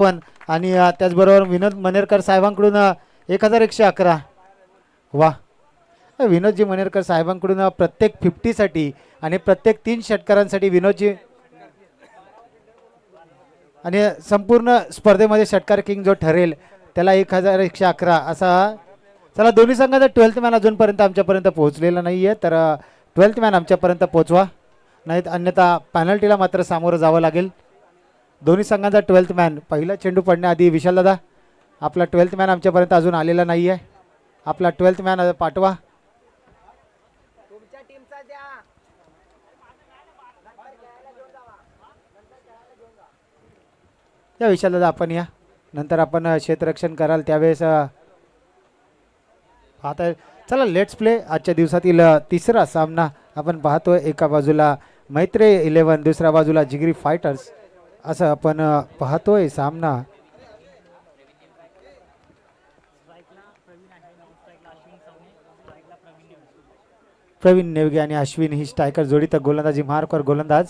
पण आणि त्याचबरोबर विनोद मनेरकर साहेबांकडून 1111. वा, विनोदजी मनेरकर साहेबांकडून प्रत्येक 50साठी आणि प्रत्येक 3 षटकारांसाठी विनोदजी आणि संपूर्ण स्पर्धेमध्ये षटकार किंग जो ठरेल त्याला 1111 असा. चला दोन्ही संघाचा 12th मॅन अजूनपर्यंत आमच्यापर्यंत पोहोचलेला नाही आहे, तर 12th मॅन आमच्यापर्यंत पोहोचवा, नाहीत अन्यथा पॅनल्टीला मात्र सामोरं जावं लागेल. दोन्ही संघांचा 12th मॅन. पहिला चेंडू पडण्याआधी विशालदादा आपला 12th मॅन आमच्यापर्यंत अजून आलेला नाही आहे. आपला 12th मॅन पाठवा. या विशालदादा आपण या, नंतर आपण क्षेत्ररक्षण कराल त्यावेळेस आता. चला लेट्स प्ले. आजच्या दिवसातील तिसरा सामना आपण पाहतोय. एका बाजूला मैत्री 11, दुसऱ्या बाजूला जिगरी फायटर्स असं आपण पाहतोय सामना. प्रवीण नेवगे आणि अश्विन ही स्ट्रायकर जोडी, तर गोलंदाजी मार्कवर गोलंदाज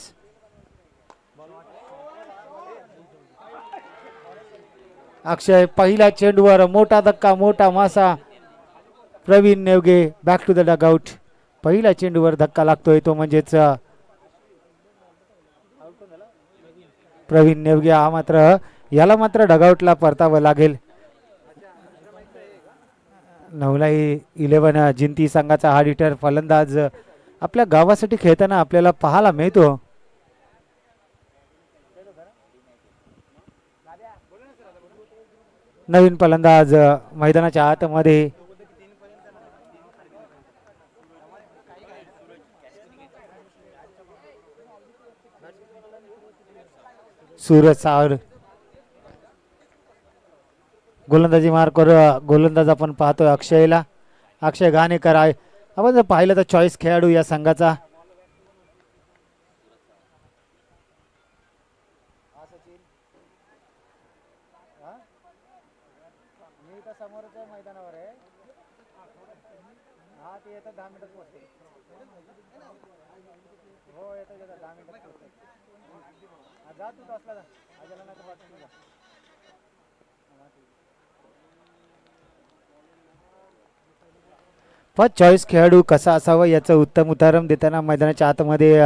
अक्षय. पहिल्या चेंडूवर मोठा धक्का, मोठा मासा. Praveen Navge back to the dugout. पहिल्या चेंडूवर धक्का लागतोय तो म्हणजेच प्रवीण नेवगे. हा मात्र याला मात्र डगआउटला परतावं लागेल. नवलाई 11 जिंती संघाचा हा हिटर फलंदाज आपल्या गावासाठी खेळताना आपल्याला पाहायला मिळतो. नवीन फलंदाज मैदानाच्या आतमध्ये. सूरज सावर गोलंदाजी मार्कवर गोलंदाज आपण पाहतोय अक्षयला. अक्षय घाणेकर आहे. आपण जर पाहिलं तर चॉईस खेळाडू या संघाचा. मैदानावर आहे. हा ते येतं 10 मिनिटात पोहोचते. हो येतं 10 मिनिटात पोहोचते. जा तू टॉसला जा. आजाला नाही तर वाटतं. पण चॉईस खेळाडू कसा असावा याचं उत्तम उदाहरण देताना मैदानाच्या आतमध्ये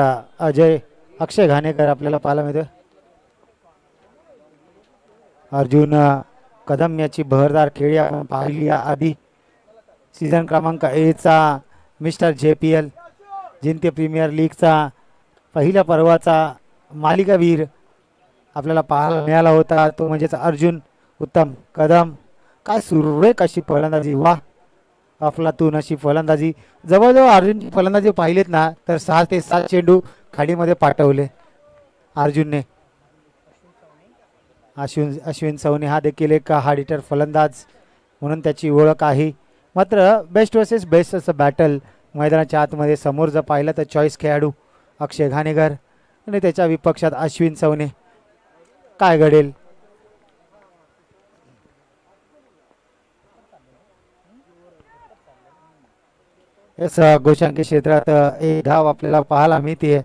अक्षय घाणेकर आपल्याला पाहायला मिळतो. अर्जुन कदम याची बहरदार खेळी आपण पाहिली आधी. सीझन क्रमांक 1चा मिस्टर JPL जिंती प्रीमियर लीगचा पहिल्या पर्वाचा मालिकावीर आपल्याला पाहायला मिळाला होता, तो म्हणजेच अर्जुन उत्तम कदम. काय सुरेख अशी फलंदाजी, वा अफलातून अशी फलंदाजी. जवळजवळ अर्जुनची फलंदाजी पाहिलेत ना तर 6 ते 7 चेंडू खाडीमध्ये पाठवले अर्जुनने. अश्विन सवने हा देखील एक हार्ड हिटर फलंदाज म्हणून त्याची ओळख आहे. मात्र बेस्ट वर्सेस बेस्ट असं बॅटल मैदानाच्या आतमध्ये समोर जर पाहिलं तर चॉईस खेळाडू अक्षय घाणेकर आणि त्याच्या विपक्षात अश्विन सवने. काय घडेल? याच गोशांकी क्षेत्रात एक धाव आपल्याला पाहायला मिळते.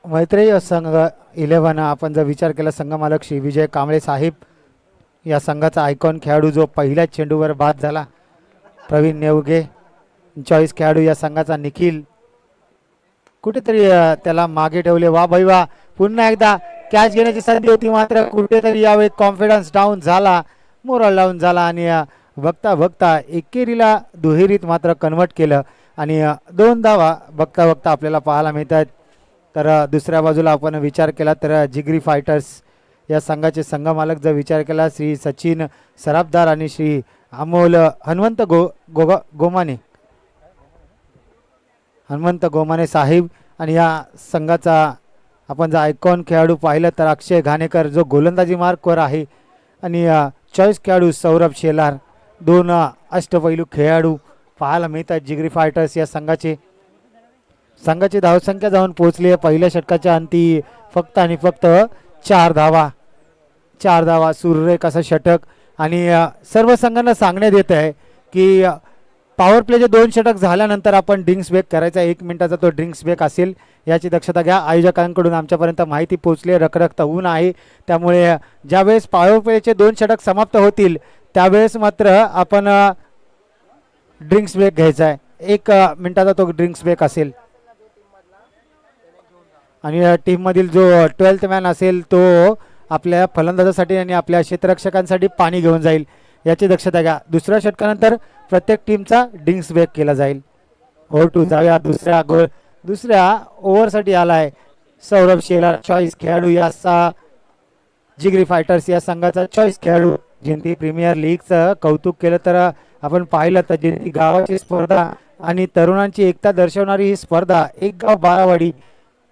मैत्री संघ 11 आपण जर विचार केला, संघमालक श्री विजय कांबळे साहेब या संघाचा आयकॉन खेळाडू जो पहिल्या चेंडूवर बाद झाला. प्रवीण नेवगे चॉईस खेळाडू या संघाचा निखिल. कुठेतरी त्याला मागे ठेवले. वा भाई वा, पुन्हा एकदा कॅच घेण्याची संधी होती मात्र कुठेतरी यावेळी कॉन्फिडन्स डाऊन झाला, मोरल डाऊन झाला आणि बघता बघता एकेरीला दुहेरीत मात्र कन्वर्ट केलं आणि 2 धावा बघता बघता आपल्याला पाहायला मिळतात. तर दुसऱ्या बाजूला आपण विचार केला तर जिगरी फायटर्स या संघाचे संघमालक जर विचार केला श्री सचिन सराफदार आणि श्री अमोल हनुमंत गोमाने साहेब. आणि या संघाचा आपण जर आयकॉन खेळाडू पाहिलं तर अक्षय घाणेकर जो गोलंदाजी मार्कवर आहे आणि चॉईस खेळाडू सौरभ शेलार. 2 अष्टपैलू खेळाडू पाहायला मिळतात जिगरी फायटर्स या संघाची धावसंख्या जाऊन पोहोचली आहे पहिल्या षटकाच्या अंती फक्त आणि फक्त 4 धावा. 4 धावा सुरेख असं षटक आणि सर्व संघांना सांगण्यात येत आहे की पॉवर प्लेचे 2 षटक झाल्यानंतर आपण ड्रिंक्स ब्रेक करायचा, 1 मिनिटाचा तो ड्रिंक्स ब्रेक असेल याची दक्षता घ्या. आयोजकांकडून आमच्यापर्यंत माहिती पोहोचली, रखरखत ऊन आहे, त्यामुळे ज्यावेळेस पॉवर प्लेचे 2 षटक समाप्त होतील त्यावेळेस मात्र आपण ड्रिंक्स ब्रेक घ्यायचा आहे. 1 मिनिटाचा तो ड्रिंक्स ब्रेक असेल आणि टीममधील जो 12th मॅन असेल तो आपल्या फलंदाजासाठी आणि आपल्या क्षेत्ररक्षकांसाठी पाणी घेऊन जाईल याची दक्षता घ्या. दुसऱ्या षटकानंतर प्रत्येक टीमचा ड्रिंक्स ब्रेक केला जाईल. O2 जाऊया दुसऱ्या ओव्हरसाठी आलाय सौरभ शेलार, चॉईस खेळाडू या जिगरी फायटर्स या संघाचा चॉईस खेळाडू. जिंती प्रीमियर लीगचं कौतुक केलं तर आपण पाहिलं तर जिंती गावाची स्पर्धा आणि तरुणांची एकता दर्शवणारी ही स्पर्धा एक गाव बारावाडी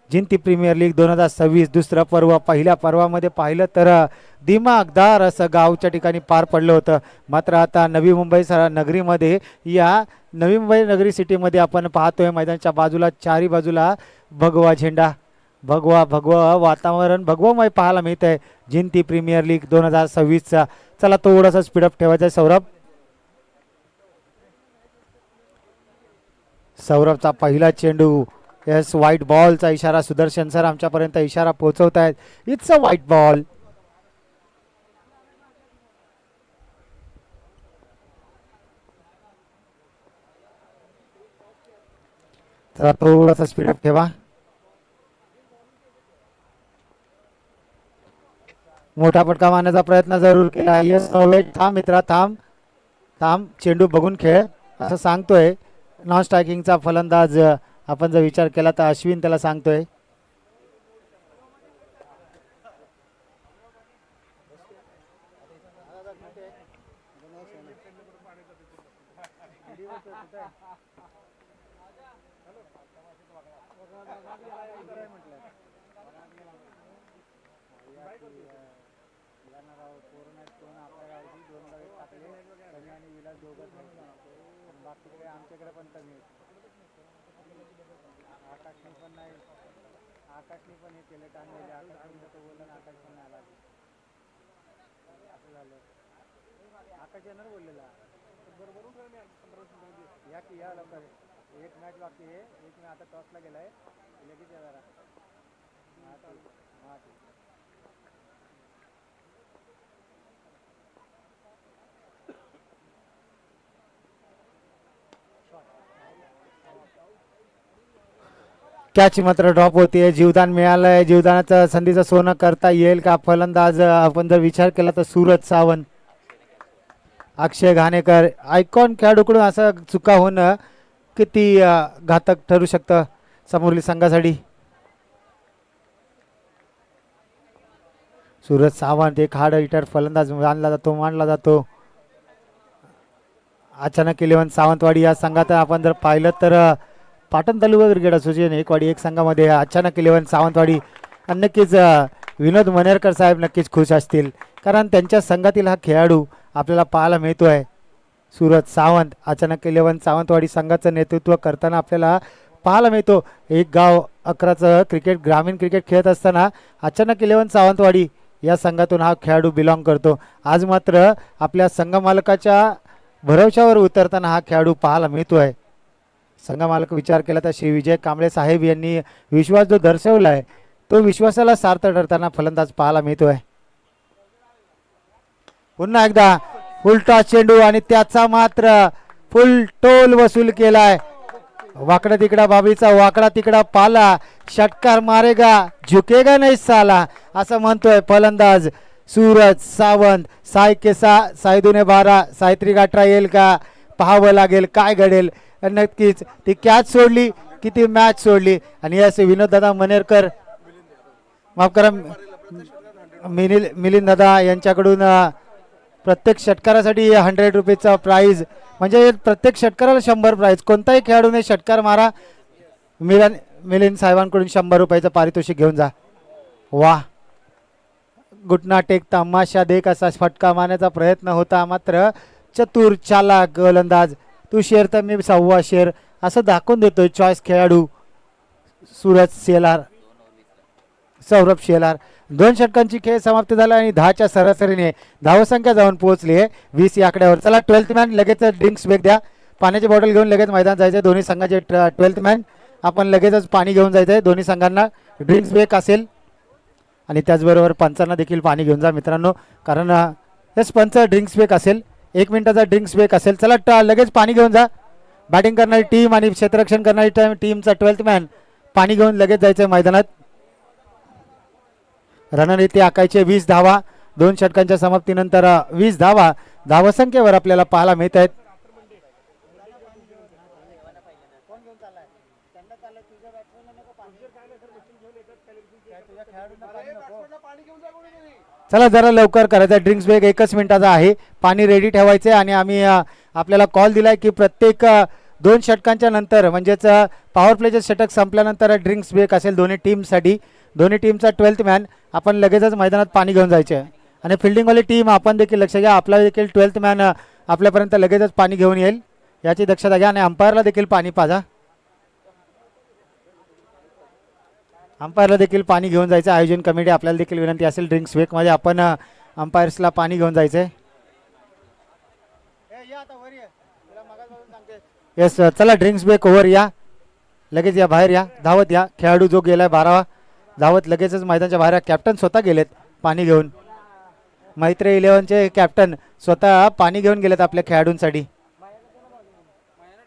जिंती प्रीमियर लीग 2026 दुसरं पर्व. पहिल्या पर्वामध्ये पाहिलं तर दिमागदार असं गावच्या ठिकाणी पार पडलं होतं. मात्र आता नवी मुंबई नगरीमध्ये या नवी मुंबई नगरी सिटीमध्ये आपण पाहतोय मैदानाच्या बाजूला चारी बाजूला भगवा झेंडा, भगवा वातावरण भगवमय पाहायला मिळत आहे जिंती प्रीमियर लीग 2026चा. चला थोडासा स्पीडअप ठेवायचा आहे. सौरभचा पहिला चेंडू, येस व्हाईट बॉलचा इशारा. सुदर्शन सर आमच्यापर्यंत इशारा पोहोचवत आहेत, इट्स अ व्हाईट बॉल. तर थोडासा स्पीडअप ठेवा. मोठा फटका मारण्याचा प्रयत्न जरूर केला. येस थांब मित्रा, थांब चेंडू बघून खेळ असं सांगतोय नॉन स्ट्रायकिंगचा फलंदाज. आपण जर विचार केला तर अश्विन त्याला सांगतोय. आमच्याकडे पण कमी आकाशने पण हे केलं टांगलेले. आकाश बोलला ना, आकाश पण आला असं झालं. आकाश येणार बोललेला या की या लवकर, एक मॅच बाकी आहे, एक मॅच आता टॉसला गेलाय लगेच या जरा. कॅच मात्र ड्रॉप होते. जीवदान मिळालंय, जीवदानाचं संधीचं सोनं करता येईल का फलंदाज. आपण जर विचार केला तर सूरज सावंत, अक्षय घाणेकर आयकॉन खेळाडूकडून असं चुका होणं किती घातक ठरू शकतं समोरील संघासाठी. सूरज सावंत एक हार्ड हिटर फलंदाज मानला जातो. अचानक 11 सावंतवाडी या संघात आपण जर पाहिलं तर पाटण तालुका क्रिकेट असोसिएशन एकवाडी एक संघामध्ये अचानक 11 सावंतवाडी. नक्कीच विनोद मनेरकर साहेब नक्कीच खुश असतील, कारण त्यांच्या संघातील हा खेळाडू आपल्याला पाहायला मिळतोय. सूरज सावंत अचानक 11 सावंतवाडी संघाचं नेतृत्व करताना आपल्याला पाहायला मिळतो. एक गाव 11चं क्रिकेट ग्रामीण क्रिकेट खेळत असताना अचानक 11 सावंतवाडी या संघातून हा खेळाडू बिलॉंग करतो. आज मात्र आपल्या संघ मालकाच्या भरवशावर उतरताना हा खेळाडू पाहायला मिळतोय. संघ मालक विचार केला तर श्री विजय कांबळे साहेब यांनी विश्वास जो दर्शवला आहे तो विश्वासाला सार्थ ठरताना फलंदाज पाहायला मिळतोय. पुन्हा एकदा फुलटॉस चेंडू आणि त्याचा मात्र फुल टोल वसूल केलाय. वाकडा तिकडा बाबीचा वाकडा तिकडा पाला, षटकार मारेगा झुकेगा नाही साला असं म्हणतोय फलंदाज सूरज सावंत. साय दुने 12 सायत्री गाठरा येईल का पाहावं लागेल काय घडेल. नक्कीच ती कॅच सोडली किती मॅच सोडली. आणि असे विनोद दादा मनेरकर, माफ करा मिलिंद दादा यांच्याकडून प्रत्येक षटकारासाठी 100 रुपयेचा प्राईज, म्हणजे प्रत्येक षटकाराला 100 प्राईज. कोणताही खेळाडूने षटकार मारा, मिलिंद साहेबांकडून 100 रुपयाचं पारितोषिक घेऊन जा. वा, घुटना टेक तमाशा देख असा फटका मारण्याचा प्रयत्न होता, मात्र चतुर चालाक गोलंदाज तू शेर तर मी 1.25 शेर असं दाखवून देतोय चॉईस खेळाडू सौरभ शेलार. 2 षटकांची खेळ समाप्त झाला आणि 10च्या सरासरीने धावसंख्या जाऊन पोहोचली आहे 20 या आकड्यावर. चला 12th मॅन लगेच ड्रिंक्स ब्रेक द्या. पाण्याची बॉटल घेऊन लगेच मैदानात जायचं. दोन्ही संघाचे 12th मॅन आपण लगेचच पाणी घेऊन जायचं आहे. दोन्ही संघांना ड्रिंक्स ब्रेक असेल आणि त्याचबरोबर पंचांना देखील पाणी घेऊन जा मित्रांनो, कारण यस पंच ड्रिंक्स ब्रेक असेल, 1 मिनिटाचा ड्रिंक्स ब्रेक असेल. चला लगेच पाणी घेऊन जा. बॅटिंग करणारी टीम आणि क्षेत्ररक्षण करणारी टीमचा 12th मॅन पाणी घेऊन लगेच जायचं आहे मैदानात. रणनीती आखायचे 20 धावा. 2 षटकांच्या समाप्तीनंतर 20 धावा धावसंख्येवर आपल्याला पाहायला मिळत आहेत. चला जरा लवकर करायचं. ड्रिंक्स ब्रेक 1च मिनिटाचा आहे. पाणी रेडी ठेवायचं आणि आम्ही आपल्याला कॉल दिलाय की प्रत्येक 2 षटकांच्या नंतर म्हणजेच पॉवर प्लेचे षटक संपल्यानंतर ड्रिंक्स ब्रेक असेल दोन्ही टीमसाठी. दोन्ही टीमचा 12th मॅन आपण लगेचच मैदानात पाणी घेऊन जायचे आहे. आणि फिल्डिंगवाली टीम आपण देखील लक्ष घ्या, आपला देखील 12th मॅन आपल्यापर्यंत लगेचच पाणी घेऊन येईल याची दक्षता घ्या. आणि अंपायरला देखील पाणी पाजा. अंपायरला देखील पाणी घेऊन जायचं. आयोजन कमिटी आपल्याला देखील विनंती असेल ड्रिंक्स ब्रेकमध्ये आपण अंपायर्सला पाणी घेऊन जायचं. येस चला ड्रिंक्स ब्रेक ओव्हर या. लगेच या बाहेर या, धावत या. खेळाडू जो गेलाय 12वा धावत लगेचच मैदानाच्या बाहेर. कॅप्टन स्वतः गेलेत पाणी घेऊन. मैत्री 11चे कॅप्टन स्वतः पाणी घेऊन गेलेत आपल्या खेळाडूंसाठी.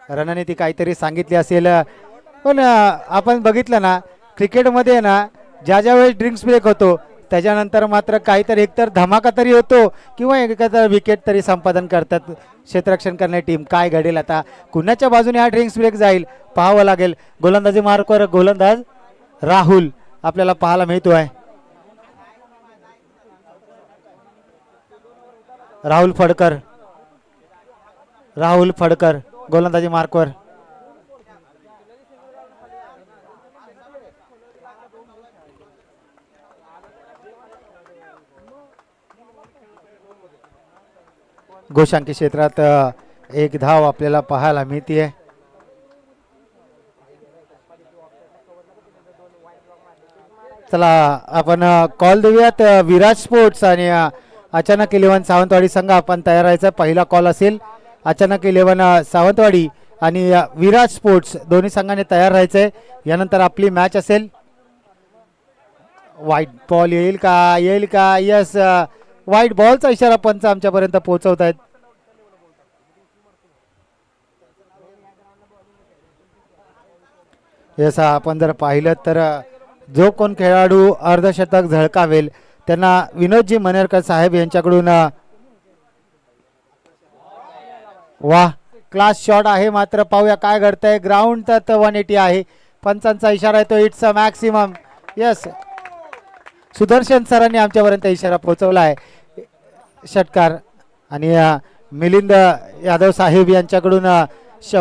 रणनीती काहीतरी सांगितली असेल, पण आपण बघितलं ना क्रिकेटमध्ये ना ज्या वेळेस ड्रिंक्स ब्रेक होतो त्याच्यानंतर मात्र काहीतरी एकतर धमाका तरी होतो किंवा एखादा विकेट तरी संपादन करतात क्षेत्ररक्षण करणारी टीम. काय घडेल आता, कुणाच्या बाजूने हा ड्रिंक्स ब्रेक जाईल पाहावं लागेल. गोलंदाजी मार्कवर गोलंदाज राहुल आपल्याला पाहायला मिळतोय. राहुल फडकर गोलंदाजी मार्कवर. गोशांकी क्षेत्रात 1 धाव आपल्याला पाहायला मिळते. चला आपण कॉल देऊयात. विराज स्पोर्ट्स आणि अचानक 11 सावंतवाडी संघ आपण तयार राहायचा. पहिला कॉल असेल अचानक 11 सावंतवाडी आणि विराज स्पोर्ट्स दोन्ही संघाने तयार राहायचंय. यानंतर आपली मॅच असेल. व्हाईट बॉल येईल का? यस व्हाईट बॉलचा इशारा पंच आमच्यापर्यंत पोहोचवत आहेत. यस आपण जर पाहिलं तर जो कोण खेळाडू अर्धशतक झळकावेल त्यांना विनोदजी मनेरकर साहेब यांच्याकडून वा क्लास शॉट आहे. मात्र पाहूया काय घडतंय. ग्राउंड तर 180 आहे. पंचांचा इशारा आहे तो it's a maximum. Yes Sudarshan सरांनी आमच्यापर्यंत इशारा पोहोचवला आहे. षटकार आणि मिलिंद यादव साहेब यांच्याकडून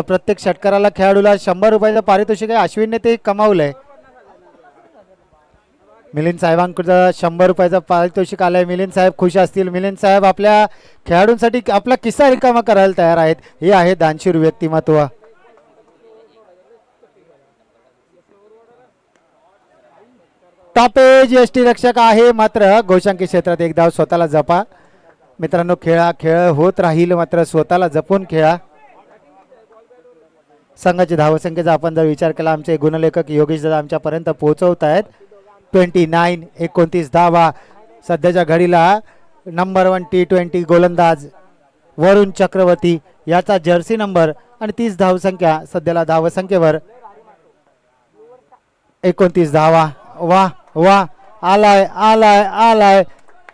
प्रत्येक षटकाराला खेळाडूला 100 रुपयाचं पारितोषिक आहे. अश्विनने ते कमावलंय. मिलिंद साहेबांकडं 100 रुपयाचं पारितोषिक आलंय. मिलिंद साहेब खुश असतील. मिलिंद साहेब आपल्या खेळाडूंसाठी आपला किस्सा रिकामा करायला तयार आहेत. हे आहे दानशूर व्यक्तिमत्व. टॉपेज यष्टी रक्षक आहे. मात्र गोशांकी क्षेत्रात 1 धाव स्वतःला जपा मित्रांनो. खेळ होत राहील मात्र स्वतःला जपून खेळा. संघाची धावसंख्येचा आपण जर विचार केला आमचे गुणलेखक योगेश दादा आमच्यापर्यंत पोहोचवत आहेत. 29 धावा. सध्याच्या घडीला नंबर 1 T20 गोलंदाज वरुण चक्रवर्ती याचा जर्सी नंबर आणि 30 धावसंख्या सध्याला धावसंख्येवर 29 धावा. वा वा आलाय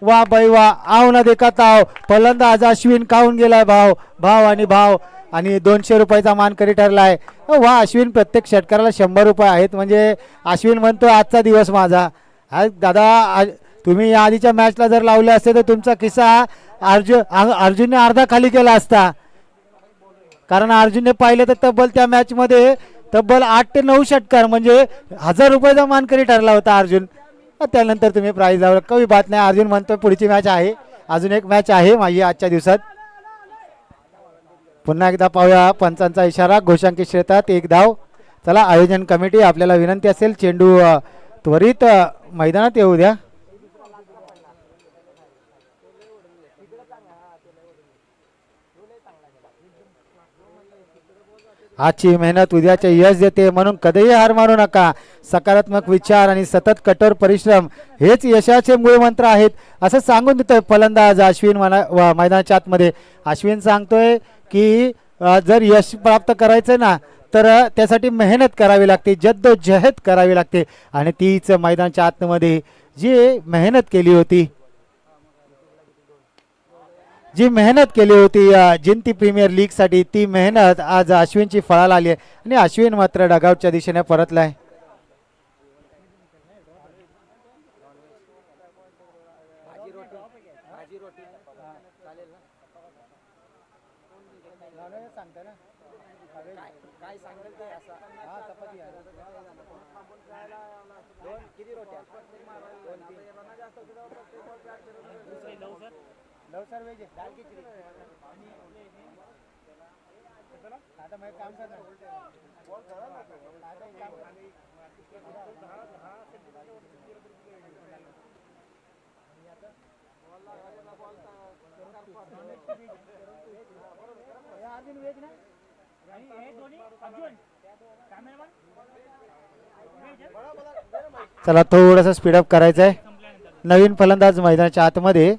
वा बाई वा. आव ना देखत आव. फलंदाज अश्विन खाऊन गेलाय. भाव आणि 200 रुपयाचा मानकरी ठरलाय. वा अश्विन प्रत्येक षटकाराला 100 रुपये आहेत. म्हणजे अश्विन म्हणतो आजचा दिवस माझा. दादा तुम्ही या आधीच्या मॅचला जर लावले असते तर तुमचा किस्सा अर्जुनने अर्धा खाली केला असता. कारण अर्जुनने पाहिलं तर तब्बल त्या मॅच मध्ये 8 ते 9 षटकार म्हणजे 1000 रुपयाचा मानकरी ठरला होता अर्जुन. त्यानंतर तुम्ही प्राईज लावलं. काही बात नाही. अर्जुन म्हणतोय पुढची मॅच आहे. अजून एक मॅच आहे माझी आजच्या दिवसात. पुन्हा एकदा पाहूया पंचांचा इशारा. घोषांकी क्षेत्रात 1 धाव. चला आयोजन कमिटी आपल्याला विनंती असेल चेंडू त्वरित मैदानात येऊ द्या. आजची मेहनत उद्याचे यश देते, म्हणून कधीही हार मानू नका. सकारात्मक विचार आणि सतत कठोर परिश्रम हेच यशाचे मूळ मंत्र आहेत असं सांगून देतोय फलंदाज अश्विन मैदानाच्या आतमध्ये. अश्विन सांगतोय की जर यश प्राप्त करायचं ना तर त्यासाठी मेहनत करावी लागते, जद्दोजहद करावी लागते. आणि तीच मैदानाच्या आतमध्ये जी मेहनत केली होती, जी मेहनत केली होती जिंती प्रीमियर लीग साठी, ती मेहनत आज अश्विनची फळाला आली आहे. आणि अश्विन मात्र डगआउटच्या दिशेने परतलाय. चला थोडंसं स्पीडअप करायचं आहे. नवीन फलंदाज मैदानाच्या आतमध्ये.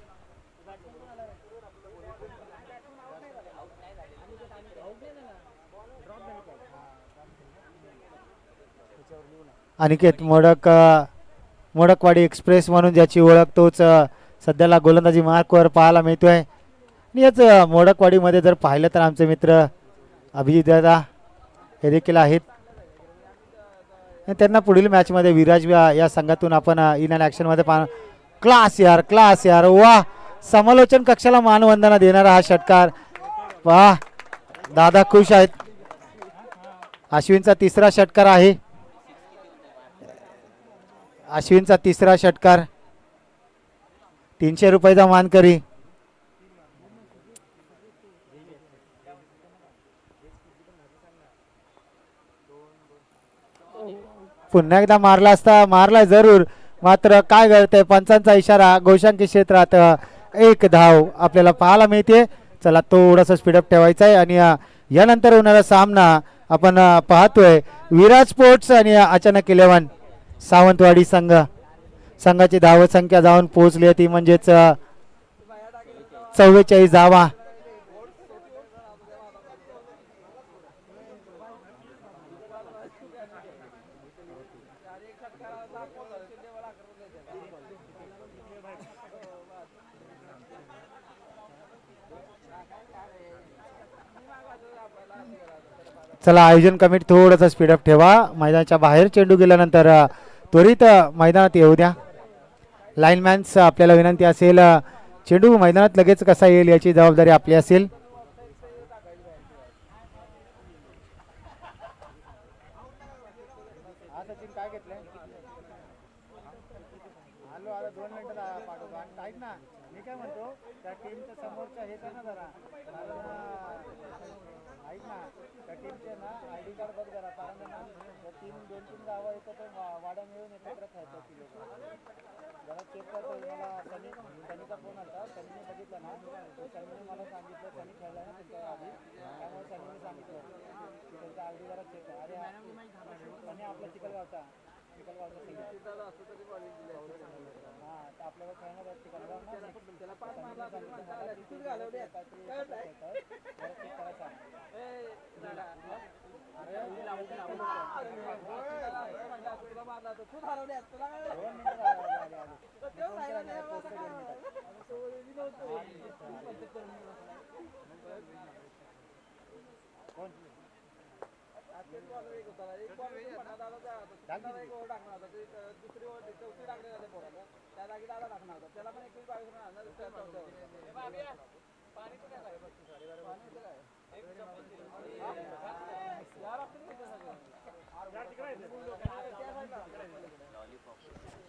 अनिकेत मोडक, मोडकवाडी एक्सप्रेस म्हणून ज्याची ओळख, तोच सध्याला गोलंदाजी मार्कवर पाहायला मिळतोय. आणि याच मोडकवाडीमध्ये जर पाहिलं तर आमचे मित्र अभिजित दादा हे देखील आहेत. त्यांना पुढील मॅचमध्ये विराज या संघातून आपण इन अँड ॲक्शनमध्ये पाहणार. क्लास यार, क्लास यार, वा. समालोचन कक्षाला मानवंदना देणारा हा षटकार. वा, दादा खुश आहेत. अश्विनचा तिसरा षटकार आहे. अश्विनचा तिसरा षटकार. 300 रुपयाचा मानकरी. पुन्हा एकदा मारला असता, मारला जरूर, मात्र काय करते पंचांचा इशारा. गोशांकी क्षेत्रात एक धाव आपल्याला पाहायला मिळते. चला थोडासा स्पीडअप ठेवायचा आहे. आणि यानंतर होणारा सामना आपण पाहतोय विराज स्पोर्ट्स आणि अचानक 11 सावंतवाडी संघ. संघाची धाव संख्या जाऊन पोहोचली होती, म्हणजेच 44 धावा. चला आयोजन कमिटी थोडंसं स्पीडअप ठेवा. मैदानाच्या बाहेर चेंडू गेल्यानंतर त्वरित मैदानात येऊ द्या. लाईनमॅन्स आपल्याला विनंती असेल, चेंडू मैदानात लगेच कसा येईल याची जबाबदारी आपली असेल.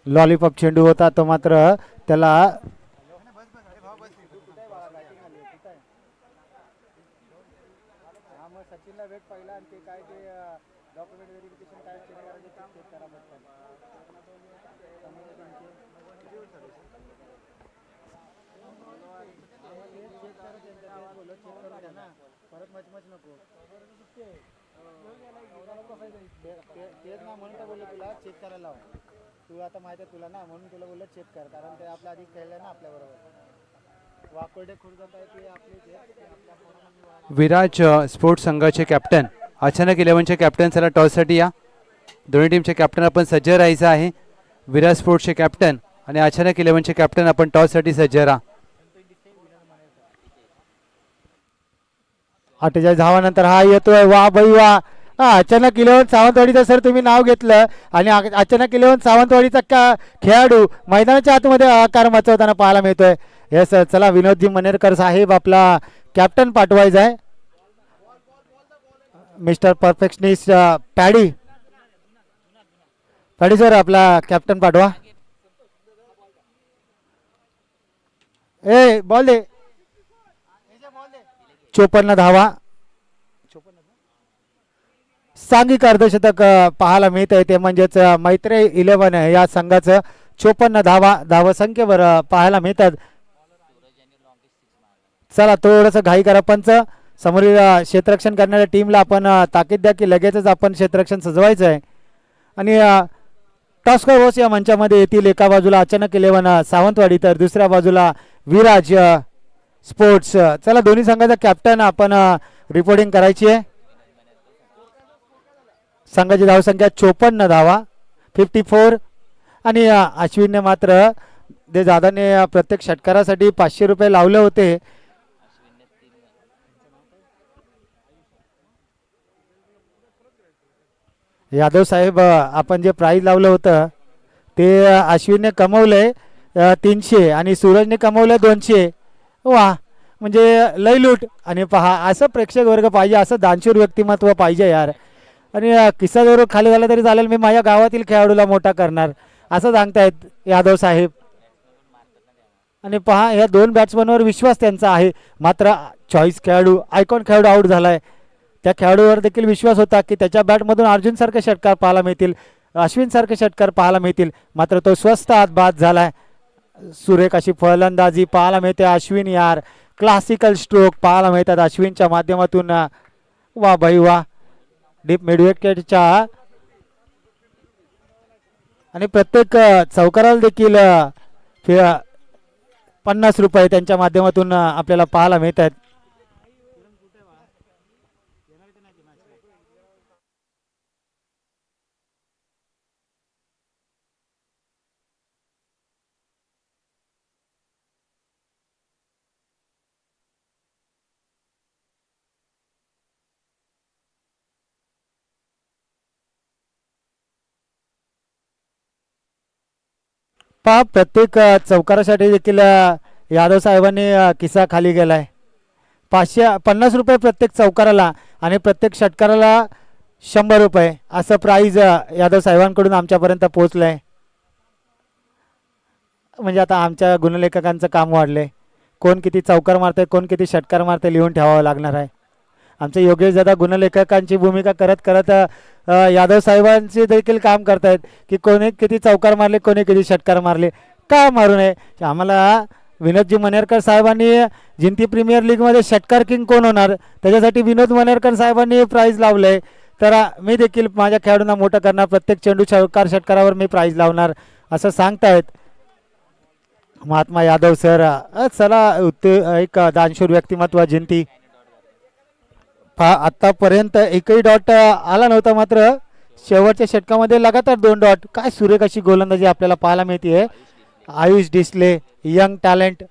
लॉलीपॉप चेंडू होता तो, मात्र त्याला म्हणून तर बोललो तुला चेक करायला लाव. तू आता माहिती आहे तुला ना, म्हणून तुला बोललो चेक कर, कारण ते आपल्या आधी खेळलं ना आपल्याबरोबर. वाकोडे खुर्द आहे ते आपले विराज स्पोर्ट्स संघाचे कॅप्टन अचानक 11चे कॅप्टन चला टॉससाठी या. दोन्ही टीमचे कॅप्टन आपण सज्ज राहायचं आहे. विराज स्पोर्ट्सचे कॅप्टन आणि अचानक 11चे कॅप्टन आपण टॉससाठी सज्ज राहा. 48 धावानंतर हा येतोय. वा बाई वा. अचानक 11 सावंतवाडीचं सर तुम्ही नाव घेतलं आणि अचानक 11 सावंतवाडीचा खेळाडू मैदानाच्या आतमध्ये आकार मचवताना पाहायला मिळतोय. येस चला विनोदजी मनेरकर साहेब आपला कॅप्टन पाठवायचा आहे. मिस्टर परफेक्शनिस्ट पॅडी सर आपला कॅप्टन पाठवा. ए बॉल दे. 54 धावा. सांघिक अर्धशतक पाहायला मिळत आहे, ते म्हणजेच मैत्री 11 या संघाचं 54 धावसंख्येवर पाहायला मिळतात. चला थोडंसं घाई करा पंच. समोरील क्षेत्ररक्षण करणाऱ्या टीमला आपण ताकीद द्या की लगेचच आपण क्षेत्ररक्षण सजवायचं आहे. आणि टॉस्कर बॉस या मंचामध्ये येतील. एका बाजूला अचानक 11 सावंतवाडी तर दुसऱ्या बाजूला विराज स्पोर्ट्स. चला दोन्ही संघाचा कॅप्टन आपण रिपोर्टिंग करायची आहे. संघाची धावसंख्या 54 धावा 54. आणि अश्विनने मात्र ते दादाने प्रत्येक षटकारासाठी 500 रुपये लावले होते. यादव साहेब आपण जे प्राईज लावलं होतं ते अश्विनने कमवलंय 300 आणि सूरजने कमवलंय 200. वा म्हणजे लय लूट. आणि पहा असं प्रेक्षक वर्ग पाहिजे, असं दानशूर व्यक्तिमत्व पाहिजे यार. आणि किस्सा जर खाली झाला तरी चालेल, मी माझ्या गावातील खेळाडूला मोठा करणार असं सांगतायत यादव साहेब. आणि पहा या दोन बॅट्समनवर विश्वास त्यांचा आहे. मात्र चॉईस खेळाडू आयकॉन खेळाडू आऊट झालाय. त्या खेळाडूवर देखील विश्वास होता की त्याच्या बॅटमधून अर्जुन सारखे षटकार पाहायला मिळतील, अश्विन सारखे षटकार पाहायला मिळतील. मात्र तो स्वस्त हात बाद झालाय. सुरेख अशी फलंदाजी पाहायला मिळते. अश्विन यार क्लासिकल स्ट्रोक पाहायला मिळतात अश्विनच्या माध्यमातून. वा बाई वा. डीप मिडविकेटच्या आणि प्रत्येक चौकाराला देखील 50 रुपये त्यांच्या माध्यमातून आपल्याला पाहायला मिळत आहेत. पहा प्रत्येक चौकारासाठी देखील यादव साहेबांनी किस्सा खाली गेलाय. 550 रुपये प्रत्येक चौकाराला आणि प्रत्येक षटकाराला 100 रुपये असं प्राईज यादव साहेबांकडून आमच्यापर्यंत पोहोचलंय. म्हणजे आता आमच्या गुणलेखकांचं काम वाढलंय. कोण किती चौकार मारतंय कोण किती षटकार मारतंय लिहून ठेवावं लागणार आहे. आमचे योगेश दादा गुणलेखकांची भूमिका करत करत यादव साहेबांचे देखील काम करतायत की कोणी किती चौकार मारले कोणी किती षटकार मारले. का मारू नये. आम्हाला विनोदजी मनेरकर साहेबांनी जिंती प्रीमियर लीगमध्ये षटकार किंग कोण होणार त्याच्यासाठी विनोद मनेरकर साहेबांनी प्राईज लावलंय. तर मी देखील माझ्या खेळाडूंना मोठं करणार, प्रत्येक चेंडू चौकार षटकारावर मी प्राईज लावणार असं सांगतायत महात्मा यादव सर. चला एक दानशूर व्यक्तिमत्व जिंती. आतापर्यंत एकही डॉट आला नव्हता, मात्र शेवटच्या षटकामध्ये लगातार 2 डॉट. काय सुरेख अशी गोलंदाजी आपल्याला पाहायला मिळते. आयुष डिसले यंग टॅलेंट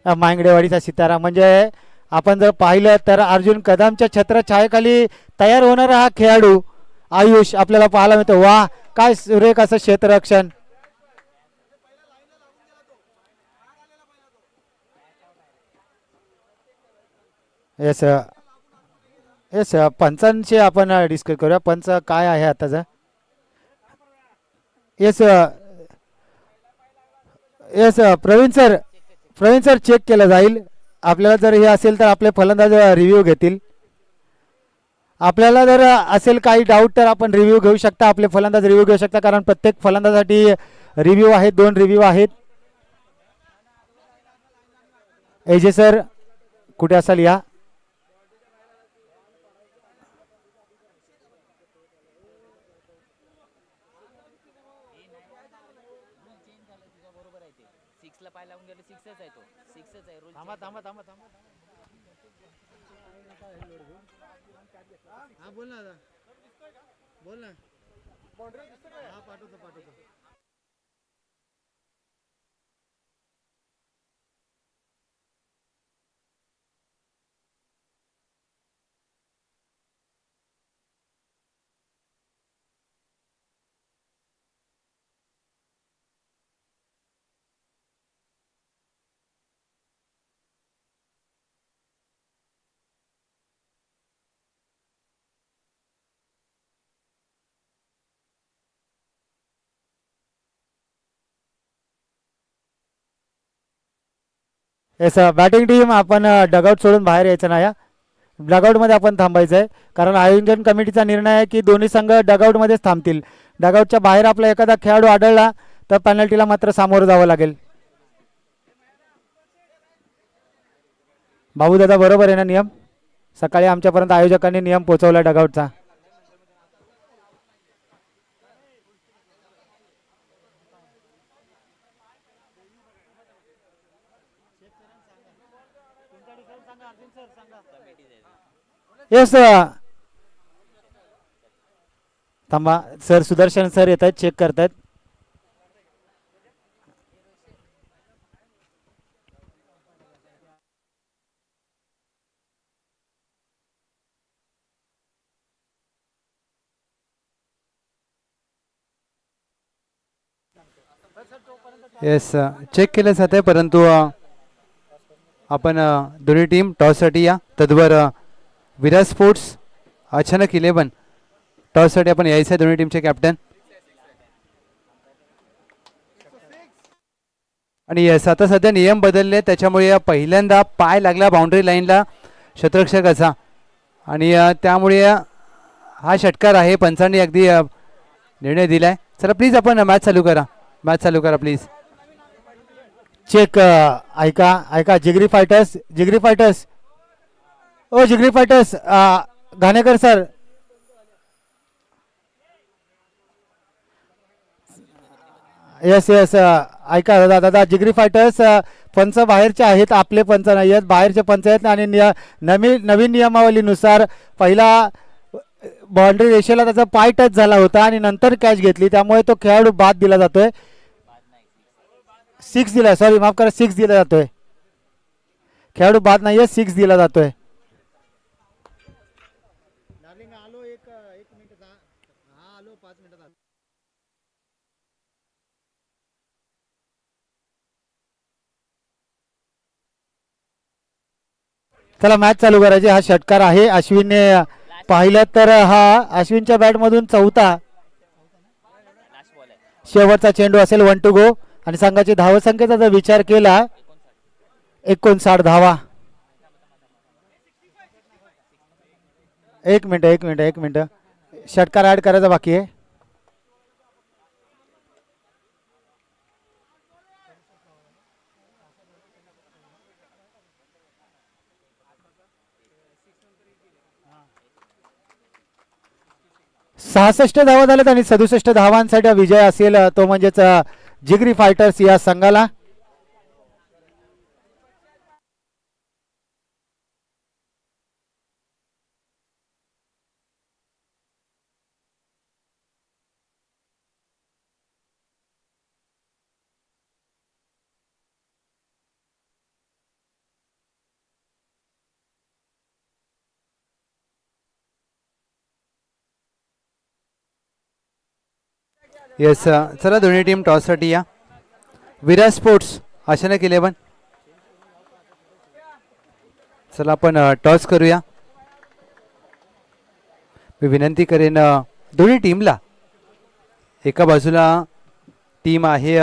मांगडेवाडीचा सितारा. म्हणजे आपण जर पाहिलं तर अर्जुन कदमच्या छत्रछायेखाली तयार होणारा हा खेळाडू आयुष आपल्याला पाहायला मिळतो. वा काय सुरेख असं क्षेत्ररक्षण. येस येस पंचांशी आपण डिस्कस करूया. पंच काय आहे आताचा. Yes yes Praveen sir check केलं जाईल. आपल्याला जर हे असेल तर आपले फलंदाज रिव्ह्यू घेतील. आपल्याला जर असेल काही डाऊट तर आपण रिव्ह्यू घेऊ शकता, आपले फलंदाज रिव्ह्यू घेऊ शकता, कारण प्रत्येक फलंदाजासाठी रिव्ह्यू आहेत, 2 रिव्ह्यू आहेत. एजे सर कुठे असाल या. सिक्सला पाय लागून गेलं सिक्सच आहे तो सिक्सच आहे रूल थांबा थांबा थांबा थांबा हा बोल ना दादा बोल ना हा पाठवतो पाठवतो येस बॅटिंग टीम आपण डगआउट सोडून बाहेर यायचं नाही डगआउटमध्ये आपण थांबायचं आहे कारण आयोजन कमिटीचा निर्णय आहे की दोन्ही संघ डगआउटमध्येच थांबतील डगआउटच्या बाहेर आपला एखादा खेळाडू आढळला तर पेनल्टीला मात्र सामोरं जावं लागेल भाऊ दादा बरोबर आहे ना नियम सकाळी आमच्यापर्यंत आयोजकांनी नियम पोहोचवला डगआउटचा येस थांबा सर सुदर्शन सर येत आहेत चेक करतायत येस चेक केलं जात आहे परंतु आपण दोन्ही टीम टॉससाठी या तद्वर विराट स्पोर्ट्स अचानक 11 टॉससाठी आपण यायचं आहे दोन्ही टीमचे कॅप्टन आणि येस आता सध्या नियम बदलले त्याच्यामुळे पहिल्यांदा पाय लागला बाउंड्री लाईनला क्षेत्ररक्षकाचा आणि त्यामुळे हा षटकार आहे पंचांनी अगदी निर्णय दिलाय चला प्लीज आपण मॅच चालू करा प्लीज चेक ऐका जिगरी फायटर्स ओ जिगरी फायटर्स घाणेकर सर येस ऐका दादा जिगरी फायटर्स पंच बाहेरचे आहेत आपले पंच नाही आहेत बाहेरचे पंच आहेत आणि नवीन नियमावलीनुसार पहिला बाउंड्री रेषेला त्याचा पाय टच झाला होता आणि नंतर कॅच घेतली त्यामुळे तो खेळाडू बाद दिला जातोय 6 दिला सॉरी माफ करा 6 दिला जातोय खेळाडू बाद नाहीये 6 दिला जातोय चला मॅच चालू करायची हा षटकार आहे अश्विनने पाहिलं तर हा अश्विनच्या बॅट मधून चौथा शेवटचा चेंडू असेल 1 to go आणि संघाची धावसंख्येचा जर विचार केला 59 धावा एक मिनिट षटकार ऍड करायचा बाकी आहे सहासष्ट धावा झाल्यात आणि 67 धावांसाठी विजय असेल तो म्हणजेच जिगरी फायटर्स या संघाला येस चला दोन्ही टीम टॉससाठी या विराट स्पोर्ट्स अचानक 11 चला आपण टॉस करूया मी विनंती करेन दोन्ही टीमला एका बाजूला टीम आहे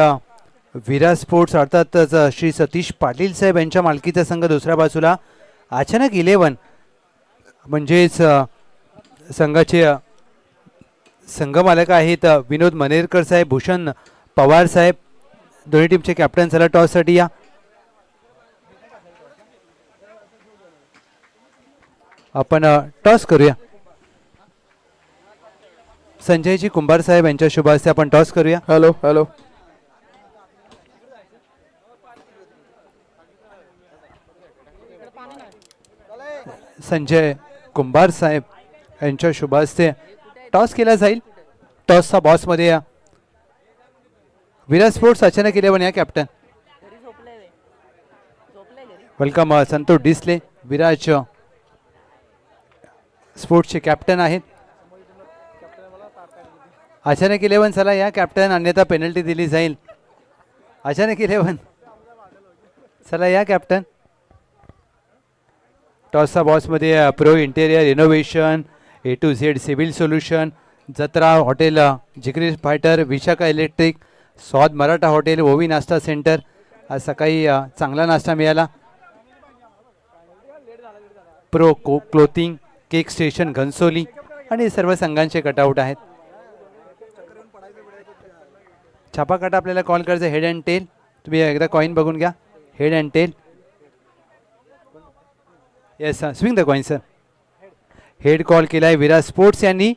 विराट स्पोर्ट्स अर्थातच श्री सतीश पाटील साहेब यांच्या मालकीचा संघ दुसऱ्या बाजूला अचानक 11 म्हणजेच संघाचे संघमालक आहेत विनोद मनेरकर साहेब भूषण पवार साहेब दोन्ही टीमचे कॅप्टन चला टॉससाठी या आपण टॉस करूया संजयजी कुंभार साहेब यांच्या शुभ हस्ते आपण टॉस करूया हॅलो संजय कुंभार साहेब यांच्या शुभ हस्ते टॉस केला जाईल. टॉसचा बॉसमध्ये या विराट स्पोर्ट्स अचानक इलेव्हन या कॅप्टन. घरी झोपलाय रे. झोपलाय घरी. वेलकम संतोष डिसले विराज स्पोर्ट्सचे कॅप्टन आहेत. अचानक इलेव्हन चला या कॅप्टन, अन्यथा पेनल्टी दिली जाईल. अचानक इलेव्हन चला या कॅप्टन. टॉसचा बॉसमध्ये pro interior innovation, A to Z civil solution, जत्रा हॉटेल, जिगरी फायटर, विशाखा इलेक्ट्रिक, स्वाद मराठा हॉटेल, ओवी नाश्ता सेंटर. आज सकाळी चांगला नाश्ता मिळाला. Pro clothing, cake station Ghansoli आणि सर्व संघांचे कटआउट आहेत. छापाकाटा आपल्याला कॉल करायचं हेड अँड टेल. तुम्ही एकदा कॉईन बघून घ्या. Head and tail. Yes sir, swing the coin sir. Head call केला आहे विराट स्पोर्ट्स यांनी.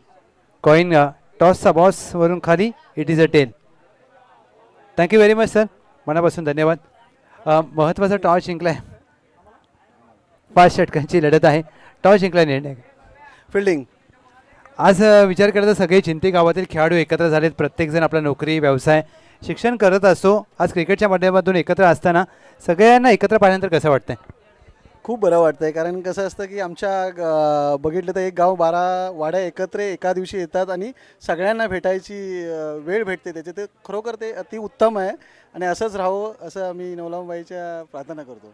कॉईन टॉसचा बॉसवरून खाली. It is a tail. Thank you very much sir, मनापासून धन्यवाद. महत्त्वाचा टॉस जिंकला आहे. 5 षटकांची लढत आहे. टॉस जिंकला निर्णय फिल्डिंग. आज विचार करता सगळे चिंती गावातील खेळाडू एकत्र झालेत. प्रत्येकजण आपला नोकरी व्यवसाय शिक्षण करत असतो. आज क्रिकेटच्या माध्यमातून एकत्र असताना सगळ्यांना एकत्र पाहिल्यानंतर कसं वाटतंय? खूप बरं वाटतंय, कारण कसं असतं की आमच्या बघितलं तर एक गाव 12 वाड्या एकत्र एका दिवशी येतात आणि सगळ्यांना भेटायची वेळ भेटते. त्याचे ते खरोखर ते अति उत्तम आहे आणि असंच राहावं असं आम्ही नवलाबाईच्या प्रार्थना करतो.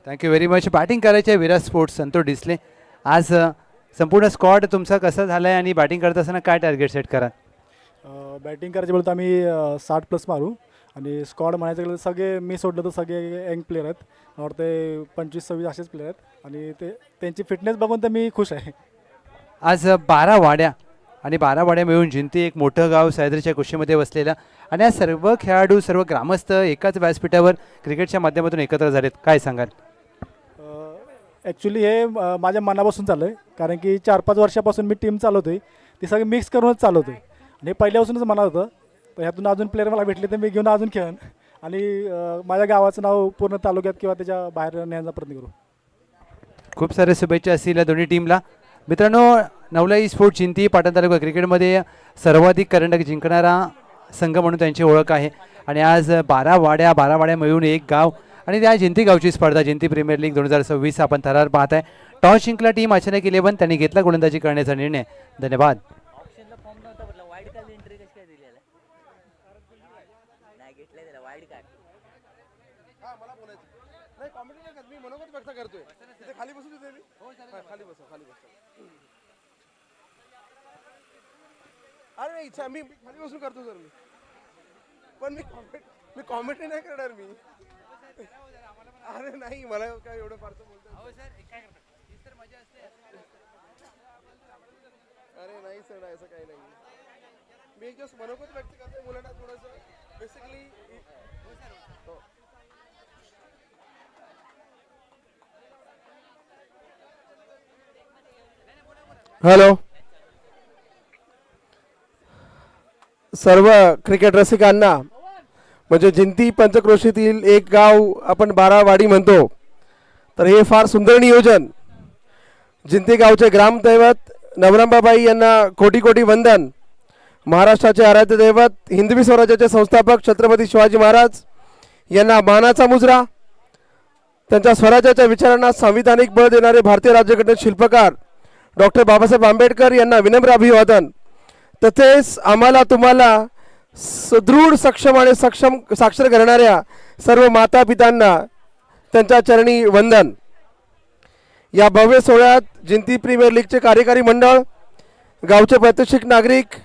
Thank you very much. बॅटिंग करायचे विराट स्पोर्ट्स संतोष डिसले. आज संपूर्ण स्क्वॉड तुमचा कसा झाला आहे आणि बॅटिंग करत असताना काय टार्गेट सेट करा? बॅटिंग करायचे बोलतो आम्ही 60+ मारू आणि स्क्वॉड म्हणायचं गेलं तर सगळे मी सोडलं तर सगळे यंग प्लेयर आहेत. मला वाटते 25-26 असेच प्लेयर आहेत आणि त्यांची फिटनेस बघून तर मी खुश आहे. आज 12 वाड्या आणि 12 वाड्या मिळून जिंती एक मोठं गाव सह्याद्रीच्या कुशीमध्ये वसलेलं आणि आज सर्व खेळाडू सर्व ग्रामस्थ एकाच व्यासपीठावर क्रिकेटच्या माध्यमातून एकत्र झालेत. काय सांगाल? ॲक्च्युली हे माझ्या मनापासून चाललं आहे, कारण की 4-5 वर्षापासून मी टीम चालवतो आहे. ती सगळी मिक्स करूनच चालवतो आहे आणि हे पहिल्यापासूनच मनात होतं. तर ह्यातून अजून प्लेयर मला भेटले तर मी घेऊन अजून खेळेन आणि माझ्या गावाचं नाव पूर्ण तालुक्यात किंवा त्याच्या बाहेर नेण्याचा प्रयत्न करू. खूप साऱ्या शुभेच्छा असतील या दोन्ही टीमला. मित्रांनो, नवलाई स्पोर्ट्स जिंती पाटण तालुका क्रिकेटमध्ये सर्वाधिक करंडक जिंकणारा संघ म्हणून त्यांची ओळख आहे आणि आज 12 वाड्या मिळून एक गाव आणि त्या जिंती गावची स्पर्धा जिंती प्रीमियर लीग 2026 आपण थरार पाहत आहे. टॉस जिंकला टीम अचानक इलेव्हन. त्यांनी घेतला गोलंदाजी करण्याचा निर्णय. धन्यवाद. ऑप्शनला फॉर्म नव्हता म्हटलं. वाईड कार्ड एंट्री कशी काय दिलेला नाही घेतलंय त्याला वाईड कार्ड. मला बोलायचं नाही, कॉमेडी नाही करत मी, मनोगत व्यक्त करतोय. तिथे खाली बसू देते मी. खाली बसा, खाली बसा. अरे नाही, इच्छा मी खाली बसून करतो सर मी, पण मी कॉमेडी नाही करणार मी. अरे नाही, मला काय एवढं फारसं बोलतो. अरे नाही सर, असं काही नाही. मी एक जस्ट मनोगत व्यक्त करतोय मुलांना थोडंसं बेसिकली. हॅलो, सर्व क्रिकेट रसिकांना, म्हणजे जिंती पंचक्रोशीतील एक गाव आपण 12 वाडी म्हणतो, तर हे फार सुंदर नियोजन. जिंती गावचे ग्रामदैवत नवरंबाबाई यांना कोटी कोटी वंदन. महाराष्ट्राचे आराध्य दैवत हिंदवी स्वराज्याचे संस्थापक छत्रपती शिवाजी महाराज यांना मानाचा मुजरा. त्यांच्या स्वराज्याच्या विचारांना संविधानिक बळ देणारे भारतीय राज्यघटनेचे शिल्पकार डॉक्टर बाबासाहेब आंबेडकर यांना विनम्र अभिवादन. तसेच आम्हाला तुम्हाला सुदृढ सक्षम आणि साक्षर करणाऱ्या सर्व माता पितांना त्यांच्या चरणी वंदन. या भव्य सोहळ्यात जिंती प्रीमियर लीगचे कार्यकारी मंडळ, गावचे प्रात्यक्षिक नागरिक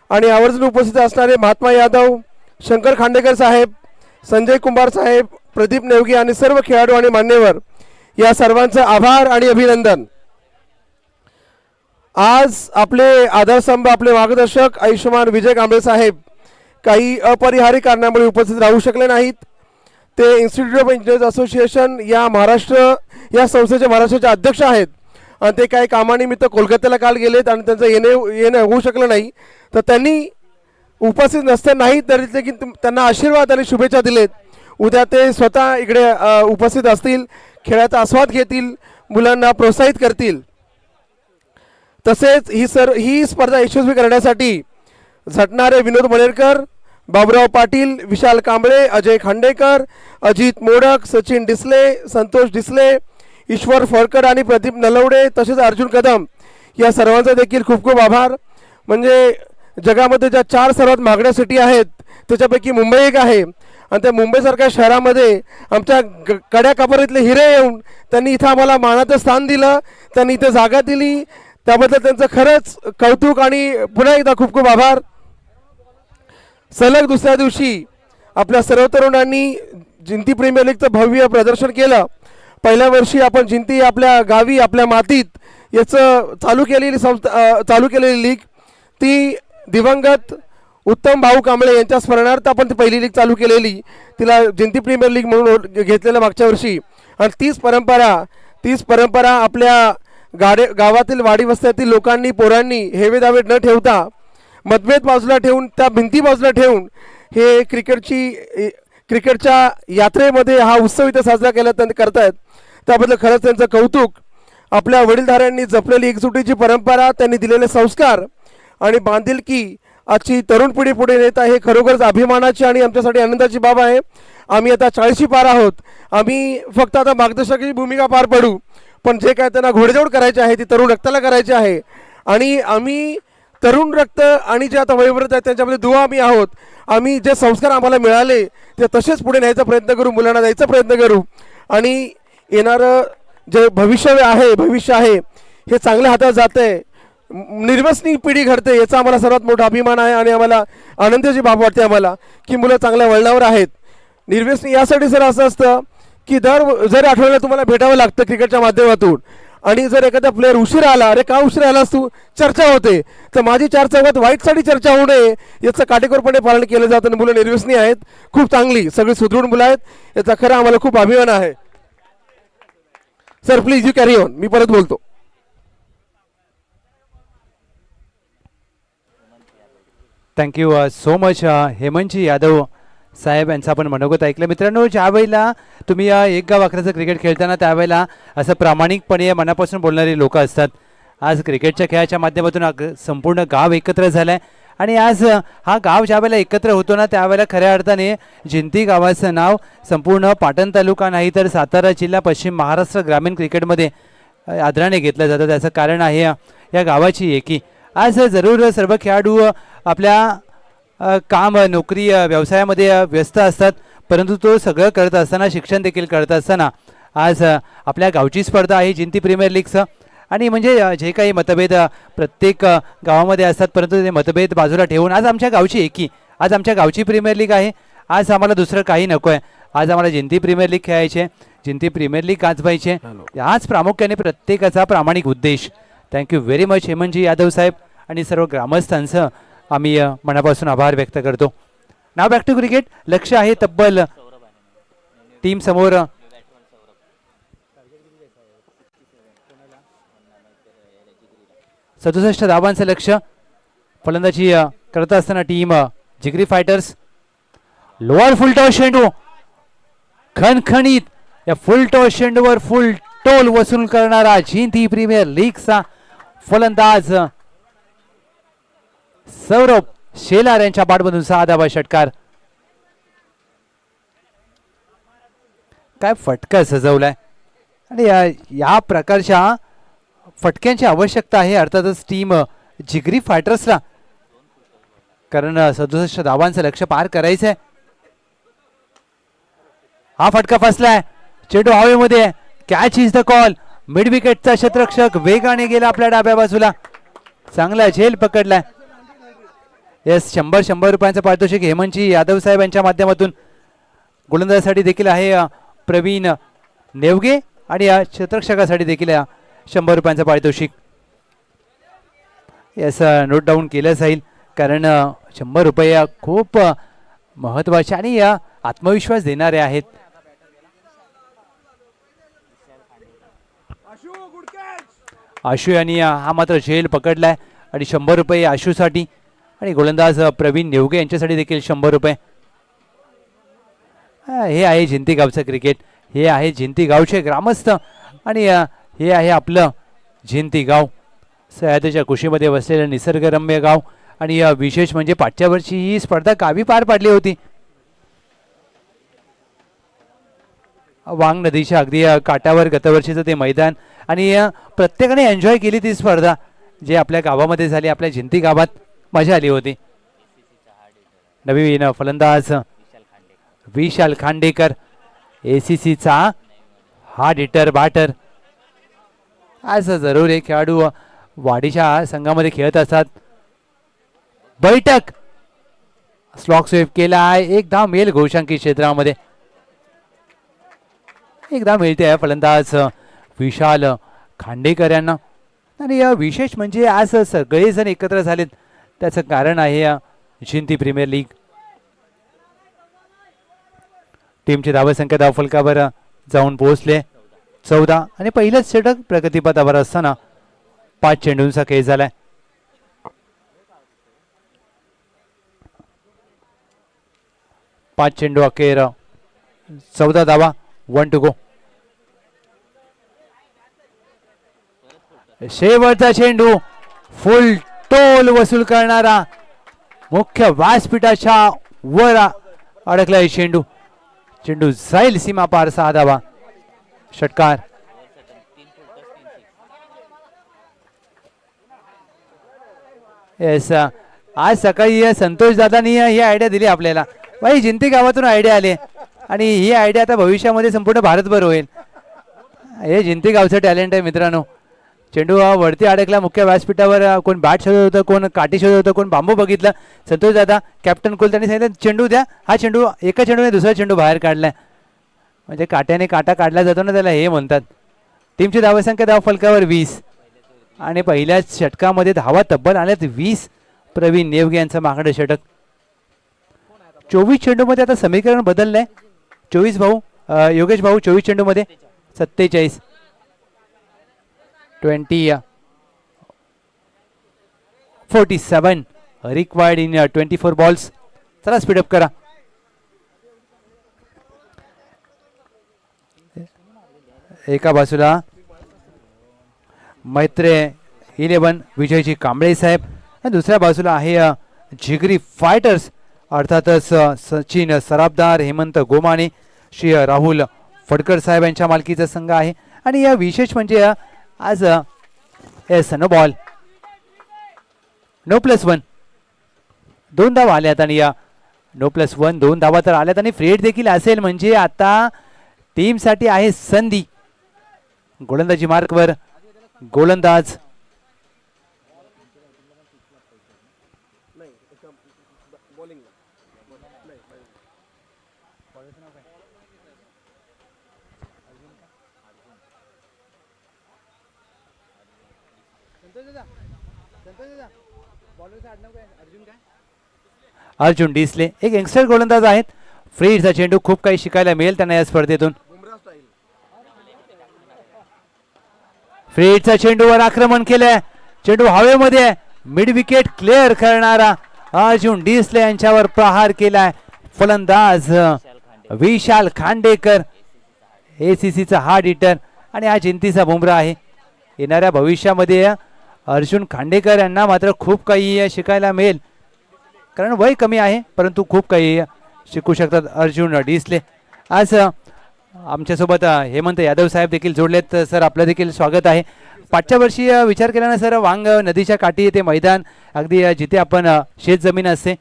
आणि आवर्जून उपस्थित असणारे महात्मा यादव, शंकर खांडेकर साहेब, संजय कुंभार साहेब, प्रदीप नेवगे आणि सर्व खेळाडू आणि मान्यवर, या सर्वांचे आभार आणि अभिनंदन. आज आपले आधारस्तंभ, आपले मार्गदर्शक आयुष्यमान विजय कांबळे साहेब काही अपरिहार्य कारणामुळे उपस्थित राहू शकले नाहीत. ते इन्स्टिट्यूट ऑफ इंजिनियर्स असोसिएशन या संस्थेचे महाराष्ट्राचे अध्यक्ष आहेत आणि ते काही कामानिमित्त कोलकात्याला काल गेलेत आणि त्यांचं येणं होऊ शकलं नाही. तर त्यांनी उपस्थित नसतानाही तरी देखील त्यांना आशीर्वाद आणि शुभेच्छा दिलेत. उद्या ते स्वतः इकडे उपस्थित असतील, खेळाचा आस्वाद घेतील, मुलांना प्रोत्साहित करतील. तसेच ही स्पर्धा यशस्वी करण्यासाठी झटणारे विनोद मनेरकर, बाबुराव पाटील, विशाल कांबळे, अजय खांडेकर, अजित मोडक, सचिन डिसले, संतोष डिसले, ईश्वर फडकर आणि प्रदीप नलवडे तसेच अर्जुन कदम या सर्वांचा देखील खूप खूप आभार. म्हणजे जगामध्ये ज्या 4 सर्वात महागड्या सिटी आहेत त्याच्यापैकी मुंबई एक आहे आणि त्या मुंबईसारख्या शहरामध्ये आमच्या कड्या कापरीतले हिरे येऊन त्यांनी इथं आम्हाला मानाचं स्थान दिलं, त्यांनी इथं जागा दिली, त्याबद्दल त्यांचं खरंच कौतुक आणि पुन्हा एकदा खूप खूप आभार. सलग दुसऱ्या दिवशी आपल्या सर्व तरुणांनी जिंती प्रीमियर लीगचं भव्य प्रदर्शन केलं. पहिल्या वर्षी आपण जिंती आपल्या गावी आपल्या मातीत याचं चालू केलेली लीग ती दिवंगत उत्तम भाऊ कांबळे यांच्या स्मरणार्थ आपण ती पहिली लीग चालू केलेली, तिला जिंती प्रीमियर लीग म्हणून घेतलेलं मागच्या वर्षी. आणि तीच परंपरा आपल्या गावातील वाडी वस्त्यातील लोकांनी पोरांनी हेवे दावे न ठेवता मतभेद बाजूला ठेवून त्या भिंती बाजूला ठेवून हे क्रिकेटच्या यात्रेमध्ये हा उत्सव इथं साजरा केला करतायत. त्याबद्दल खरंच त्यांचं कौतुक. आपल्या वडीलधाऱ्यांनी जपलेली एकजुटीची परंपरा, त्यांनी दिलेले संस्कार आणि बांधिलकी आजची तरुण पिढी पुढे नेत आहे, खरोखरच अभिमानाची आणि आमच्यासाठी आनंदाची बाब आहे. आम्ही आता 40 पार आहोत. आम्ही फक्त आता मार्गदर्शकाची भूमिका पार पडू, पण जे काय त्यांना घोडेदौड करायची आहे ती तरुण रक्ताला करायची आहे. आणि आम्ही तरुण रक्त आणि जे आता वयोवृद्ध आहेत त्यांच्यामध्ये दुवा आम्ही आहोत. आम्ही जे संस्कार आम्हाला मिळाले ते तसेच पुढे न्यायचा प्रयत्न करू, मुलांना द्यायचा प्रयत्न करू. आणि येणारं जे भविष्य आहे हे चांगल्या हातात जातं आहे, निर्व्यसनी पिढी घडते, याचा आम्हाला सर्वात मोठा अभिमान आहे. आणि आम्हाला आनंदाची बाब वाटते आम्हाला की मुलं चांगल्या वळणावर आहेत. निर्व्यसनी यासाठी सर असं असतं की जर आठवड्याला तुम्हाला भेटावं लागतं क्रिकेटच्या माध्यमातून, आणि जर एखादा प्लेअर उशीर आला, अरे का उशीर आलास तू, चर्चा होते. तर माझी 4 चौघात वाईटसाठी चर्चा होऊ नये याचं काटेकोरपणे पालन केलं जातं. मुलं निर्व्यसनी आहेत, खूप चांगली सगळी सुदृढ मुलं आहेत, याचा खरं आम्हाला खूप अभिमान आहे. Sir please you carry on, मी परत बोलतो. Thank you so much Hemantji Yadav साहेब यांचं आपण मनोगत ऐकलं. मित्रांनो, ज्यावेळेला तुम्ही एक गाव अकराचं क्रिकेट खेळताना त्यावेळेला असं प्रामाणिकपणे मनापासून बोलणारी लोक असतात. आज क्रिकेटच्या खेळाच्या माध्यमातून संपूर्ण गाव एकत्र झालं आहे आणि आज हा गाव ज्यावेळेला एकत्र होतो ना त्यावेळेला खऱ्या अर्थाने जिंती गावाचं नाव संपूर्ण पाटण तालुका नाही तर सातारा जिल्हा पश्चिम महाराष्ट्र ग्रामीण क्रिकेटमध्ये आदराने घेतलं जातं. त्याचं कारण आहे या गावाची एकी. आज जरूर सर्व खेळाडू आपल्या काम नोकरी व्यवसायामध्ये व्यस्त असतात, परंतु तो सगळं करत असताना शिक्षण देखील करत असताना आज आपल्या गावची स्पर्धा आहे जिंती प्रीमियर लीगचं. आणि म्हणजे जे काही मतभेद प्रत्येक गावामध्ये असतात, परंतु ते मतभेद बाजूला ठेवून आज आमच्या गावची एकी, आज आमच्या गावची प्रीमियर लीग आहे. आज आम्हाला दुसरं काही नको आहे. आज आम्हाला जिंती प्रीमियर लीग खेळायची आहे, जिंती प्रीमियर लीग गाजवायची आहे, हाच प्रामुख्याने प्रत्येकाचा प्रामाणिक उद्देश. Thank you very much Hemantji Yadav साहेब आणि सर्व ग्रामस्थांचं आम्ही मनापासून आभार व्यक्त करतो. नाव बॅक टू क्रिकेट. लक्ष आहे तब्बल टीम समोर 67 धावांचं लक्ष. फलंदाजी करत असताना टीम जिगरी फायटर्स. लोअर फुल टॉस चेंडू खणखणीत या फुल टॉस चेंडूवर फुल टोल वसूल करणारा जिंती प्रीमियर लीगचा फलंदाज सौरभ शेलार यांच्या बॅटमधून 6 धावा षटकार. काय फटका सजवलाय आणि या प्रकारच्या फटक्यांची आवश्यकता आहे अर्थातच टीम जिगरी फायटर्सला, कारण 67 धावांचं लक्ष पार करायचं आहे. हा फटका फसलाय, चेंडू हवेमध्ये, catch is the call. Mid विकेटचा क्षेत्ररक्षक वेगाने गेला आपल्या डाव्या बाजूला, चांगला झेल पकडलाय. येस, 100 रुपयांचं पारितोषिक हेमंतजी यादव साहेब यांच्या माध्यमातून. गोलंदाजासाठी देखील आहे प्रवीण नेवगे आणि या क्षेत्ररक्षकासाठी देखील 100 रुपयांचं पारितोषिक. येस, नोट डाऊन केलं जाईल कारण 100 रुपये खूप महत्त्वाचे आणि आत्मविश्वास देणारे आहेत. आशू यांनी हा मात्र झेल पकडलाय आणि 100 रुपये आशूसाठी आणि गोलंदाज प्रवीण नेवगे यांच्यासाठी देखील 100 रुपये. हे आहे जिंती गावचं क्रिकेट, हे आहे जिंती गावचे ग्रामस्थ आणि हे आहे आपलं जिंती गाव. सह्याद्रीच्या कुशीमध्ये वसलेलं निसर्गरम्य गाव. आणि विशेष म्हणजे पाठच्या वर्षी ही स्पर्धा गावी पार पाडली होती. वांग नदीच्या अगदी काठावर गतवर्षीचं ते मैदान. आणि प्रत्येकाने एन्जॉय केली ती स्पर्धा जे आपल्या गावामध्ये झाली. आपल्या जिंती गावात मजा आली होती. नवीन फलंदाज विशाल खांडेकर, ACCचा हार्ड हिटर बॅटर. आज जरूर हे खेळाडू वाडीच्या संघामध्ये खेळत असतात. बैठक स्लॉक स्वीप केला आहे. एक धाव मिळेल घोषांकी क्षेत्रामध्ये. एकदा मिळते आहे फलंदाज विशाल खांडेकर यांना. आणि विशेष म्हणजे आज सगळेजण एकत्र झालेत त्याचं कारण आहे जिंती प्रीमियर लीग. टीमची धावसंख्या धावफलकावर जाऊन पोहोचले 14. आणि पहिलंच षटक प्रगतीपथावर असताना 5 चेंडूंचा खेळ झालाय. पाच चेंडू अखेर 14 धावा. 1 to go. शेवटचा चेंडू फुल टोल वसूल करणारा मुख्य व्यासपीठाच्या वर अडकलाय चेंडू. चेंडू जाईल सीमा पार. 6 धावा. षटकार. येस, आज सकाळी संतोष दादांनी ही आयडिया दिली आपल्याला. भाई जिंती गावातून आयडिया आली आणि ही आयडिया आता भविष्यामध्ये संपूर्ण भारतभर होईल. हे जिंती गावचं टॅलेंट आहे मित्रांनो. चेंडू वरती अडकला मुख्य व्यासपीठावर. कोण बॅट शोधत होतं, कोण काठी शोधत होतं, कोण बांबू बघितलं. संतोष दादा कॅप्टन कुल त्यांनी सांगितलं चेंडू द्या. हा चेंडू एका चेंडूने दुसरा चेंडू बाहेर काढलाय. म्हणजे काट्याने काटा काढला जातो ना त्याला हे म्हणतात. टीमची धावसंख्या धाव फलकावर 20. आणि पहिल्याच षटकामध्ये धावा तब्बल आल्यात 20. प्रवीण नेवगे यांचं मागणं षटक. 24 चेंडूमध्ये आता समीकरण बदललंय. 24 भाऊ योगेश भाऊ 24 चेंडूमध्ये 47. 47 रिक्वायर्ड इन 24 बॉल्स. चला स्पीडअप करा. एका बाजूला मैत्रे 11 विजयजी कांबळे साहेब आणि दुसऱ्या बाजूला आहे जिगरी फायटर्स अर्थातच सचिन सराबदार, हेमंत गोमाने, श्री राहुल फडकर साहेब यांच्या मालकीचा संघ आहे. आणि या विशेष म्हणजे आज नो बॉल नो+1 2 धावा आल्यात. आणि या नो+1 2 धावा तर आल्यात आणि फ्रेड देखील असेल. म्हणजे आता टीमसाठी आहे संधी. गोलंदाजी मार्कवर गोलंदाज अर्जुन डिसले एक यंगस्टर गोलंदाज आहेत. फ्रीडचा चेंडू खूप काही शिकायला मिळेल त्यांना या स्पर्धेतून. फ्रीडचा चेंडूवर आक्रमण केलंय. चेंडू हवेमध्ये मिड विकेट क्लिअर करणारा अर्जुन डिसले यांच्यावर प्रहार केलाय फलंदाज विशाल खांडेकर, ACCचा हार्ड हिटर. आणि हा जिंतीचा बुमरा आहे. येणाऱ्या भविष्यामध्ये अर्जुन खांडेकर यांना मात्र खूप काही शिकायला मिळेल कारण वय कमी आहे परंतु खूप काही शिकू शकतात अर्जुन डिसले. आज आमच्यासोबत हेमंत यादव साहेब देखील जोडलेत. सर आपलं देखील स्वागत आहे. पाठच्या वर्षी विचार केला ना सर, वांग नदीच्या काठी ते मैदान अगदी जिथे आपण शेत जमीन असते.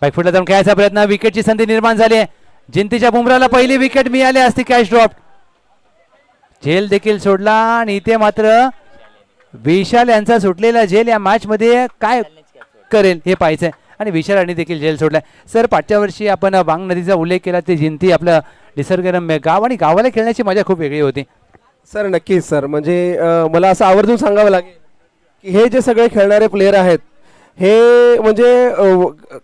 बॅकफुटला जाऊन खेळायचा प्रयत्न, विकेटची संधी निर्माण झाली आहे. जिंतीच्या बुमराला पहिली विकेट मिळाली असती. Catch drop. झेल देखील सोडला आणि इथे मात्र विशाल यांचा सुटलेला झेल या मॅच मध्ये काय करेल हे पाहायचंय. आणि विशाल यांनी देखील झेल सोडलाय. सर पाठच्या वर्षी आपण वांग नदीचा उल्लेख केला. ते जिंती आपलं निसर्गरम्य गाव आणि गावाला खेळण्याची मजा खूप वेगळी होती. सर नक्कीच सर. म्हणजे मला असं आवर्जून सांगावं लागेल की हे जे सगळे खेळणारे प्लेयर आहेत हे म्हणजे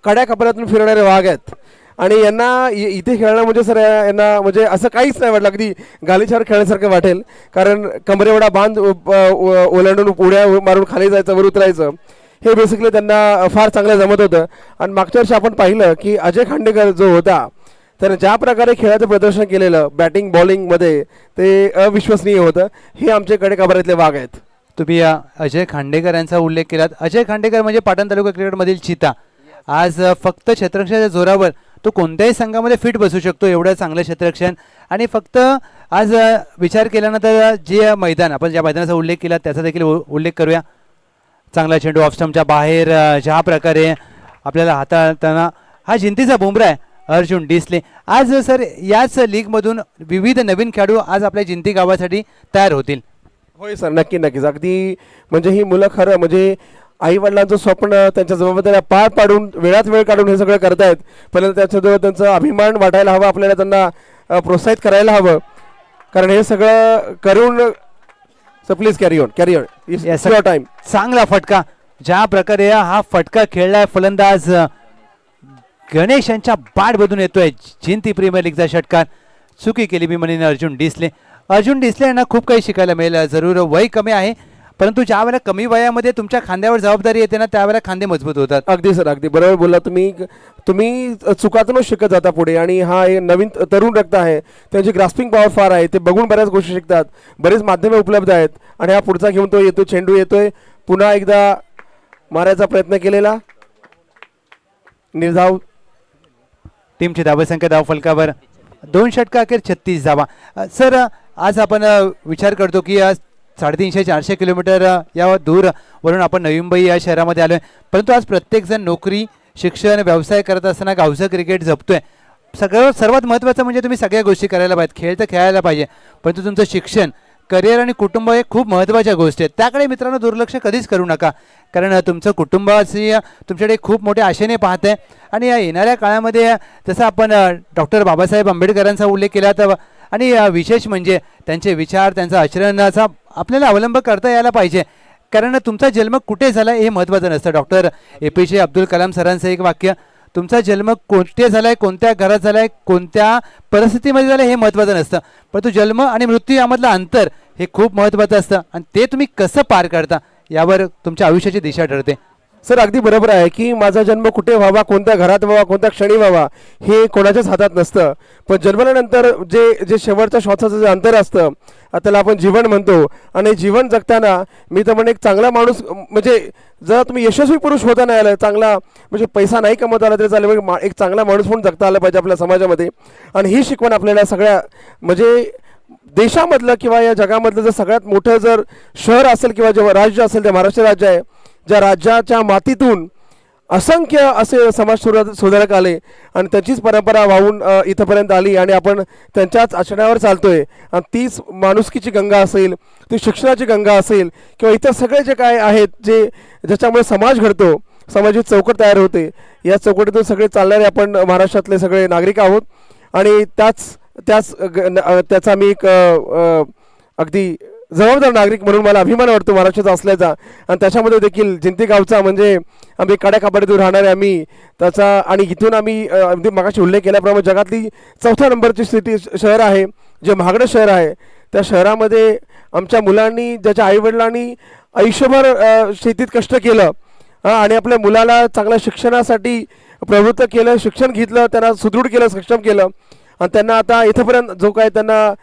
कड्या कपालातून फिरणारे वाघ आहेत. आणि यांना इथे खेळणं म्हणजे सर यांना म्हणजे असं काहीच नाही वाटलं. अगदी गालीच्यावर खेळण्यासारखं वाटेल. कारण कमरेवडा बांध ओलांडून उड्या मारून खाली जायचं, वर उतरायचं हे बेसिकली त्यांना फार चांगलं जमत होतं. आणि मागच्या वर्षी आपण पाहिलं की अजय खांडेकर जो होता त्यानं ज्या प्रकारे खेळाचं प्रदर्शन केलेलं बॅटिंग बॉलिंगमध्ये ते अविश्वसनीय होतं. हे आमच्याकडे कबरातले वाघ आहेत. तुम्ही अजय खांडेकर यांचा उल्लेख केलात. अजय खांडेकर म्हणजे पाटण तालुका क्रिकेटमधील चिता. आज फक्त क्षेत्ररक्षणाच्या जोरावर तो कोणत्याही संघामध्ये फिट बसू शकतो, एवढं चांगलं क्षेत्ररक्षण. आणि फक्त आज विचार केल्यानंतर जे मैदान आपण ज्या मैदानाचा उल्लेख केला त्याचा देखील उल्लेख करूया. चांगला चेंडू ऑफ स्टंपच्या बाहेर ज्या प्रकारे आपल्याला हाताळताना हा जिंतीचा बुमरा आहे अर्जुन डिसले. आज सर याच लीगमधून विविध नवीन खेळाडू आज आपल्या जिंती गावासाठी तयार होतील. होय सर, नक्की नक्कीच. अगदी म्हणजे ही मुलं खरं म्हणजे आई वडिलांचं स्वप्न त्यांच्या जबाबदाऱ्या पार पाडून वेळात वेळ काढून हे सगळं करतायत. पहिल्यांदा त्याच्याजवळ त्यांचा अभिमान वाटायला हवा, आपल्याला त्यांना प्रोत्साहित करायला हवं, कारण हे सगळं करून. So please carry on time. चांगला फटका, ज्या प्रकारे हा फटका खेळलाय फलंदाज गणेश यांच्या बॅटमधून येतोय जिंती प्रीमियर लीगचा षटकार. चुकी केली मी म्हणेन अर्जुन डिसले. अर्जुन डिसले यांना खूप काही शिकायला मिळेल. जरूर वय कमी आहे, परंतु ज्या वेळेला कमी वयामध्ये तुमच्या खांद्यावर जबाबदारी येते ना त्यावेळेला खांदे मजबूत होतात. अगदी सर, अगदी बरोबर बोलला तुम्ही चुकातूनच शिकत जाता पुढे. आणि हा एक नवीन तरुण रक्त आहे, त्यांची ग्रास्पिंग पॉवर फार आहे, ते बघून बऱ्याच गोष्टी शिकतात. बरेच माध्यमे उपलब्ध आहेत आणि हा पुढचा घेऊन तो येतो. चेंडू येतोय, पुन्हा एकदा मारायचा प्रयत्न केलेला, निर्धाव. टीमची धावसंख्या धाव फलकावर 2 षटका अखेर 36 धावा. सर आज आपण विचार करतो की 350-400 किलोमीटर या दूर वरून आपण नवी मुंबई या शहरामध्ये आलोय, परंतु आज प्रत्येकजण नोकरी, शिक्षण, व्यवसाय करत असताना गावचं क्रिकेट जपतोय. सर्वात महत्त्वाचं म्हणजे तुम्ही सगळ्या गोष्टी करायला पाहिजेत. खेळ तर खेळायला पाहिजे, परंतु तुमचं शिक्षण, करिअर आणि कुटुंब हे खूप महत्त्वाच्या गोष्टी आहेत. त्याकडे मित्रांनो दुर्लक्ष कधीच करू नका, कारण तुमचं कुटुंबाची तुमच्याकडे खूप मोठ्या आशेने पाहत आहे. आणि या येणाऱ्या काळामध्ये जसं आपण डॉक्टर बाबासाहेब आंबेडकरांचा उल्लेख केला तर आणि विशेष म्हणजे त्यांचे विचार, त्यांचा आचरणाचा आपल्याला अवलंब करता यायला पाहिजे, कारण तुमचा जन्म कुठे झाला हे महत्त्वाचं नसतं. डॉक्टर APJ अब्दुल कलाम सरांचं एक वाक्य, तुमचा जन्म कोठे झाला आहे, कोणत्या घरात झाला आहे, कोणत्या परिस्थितीमध्ये झालं हे महत्त्वाचं नसतं, परंतु जन्म आणि मृत्यू यामधलं अंतर हे खूप महत्त्वाचं असतं आणि ते तुम्ही कसं पार करता यावर तुमच्या आयुष्याची दिशा ठरते. सर अगदी बरोबर आहे की माझा जन्म कुठे व्हावा, कोणत्या घरात व्हावा, कोणत्या क्षणी व्हावा हे कोणाच्याच हातात नसतं. पण जन्मल्यानंतर जे शेवटच्या श्वासाचं जे अंतर असतं त्याला आपण जीवन म्हणतो. आणि जीवन जगताना मी तर म्हणे एक चांगला माणूस म्हणजे जर तुम्ही यशस्वी पुरुष होता नाही आला, चांगला म्हणजे पैसा नाही कमवता आला तरी चालेल, एक चांगला माणूस म्हणून जगता आला पाहिजे आपल्या समाजामध्ये. आणि ही शिकवण आपल्याला सगळ्या म्हणजे देशामधलं किंवा या जगामधलं जर सगळ्यात मोठं जर शहर असेल किंवा जे राज्य असेल ते महाराष्ट्र राज्य आहे, ज्या राज्याच्या मातीतून असंख्य असे समाज सुधारक आले आणि त्याचीच परंपरा वाहून इथंपर्यंत आली आणि आपण त्यांच्याच आचरणावर चालतोय. आणि तीच माणुसकीची गंगा असेल, ती शिक्षणाची गंगा असेल किंवा इतर सगळे जे काय आहेत ज्याच्यामुळे समाज घडतो, समाजाची चौकट तयार होते, या चौकटीतून सगळे चालणारे आपण महाराष्ट्रातले सगळे नागरिक आहोत. आणि त्याचा मी एक अगदी जबाबदार नागरिक म्हणून मला अभिमान वाटतो महाराष्ट्राचा असल्याचा. आणि त्याच्यामध्ये देखील जिंती गावचा म्हणजे आम्ही काड्याकापडीतून राहणारे आम्ही त्याचा. आणि इथून आम्ही अगदी मागाशी उल्लेख केल्याप्रमाणे जगातली 4थ्या नंबरची सिटी शहर आहे, जे महागडं शहर आहे, त्या शहरामध्ये आमच्या मुलांनी ज्याच्या आईवडिलांनी आयुष्यभर शेतीत कष्ट केलं आणि आपल्या मुलाला चांगल्या शिक्षणासाठी प्रवृत्त केलं, शिक्षण घेतलं, त्यांना सुदृढ केलं, सक्षम केलं आणि त्यांना आता इथंपर्यंत जो काय त्यांना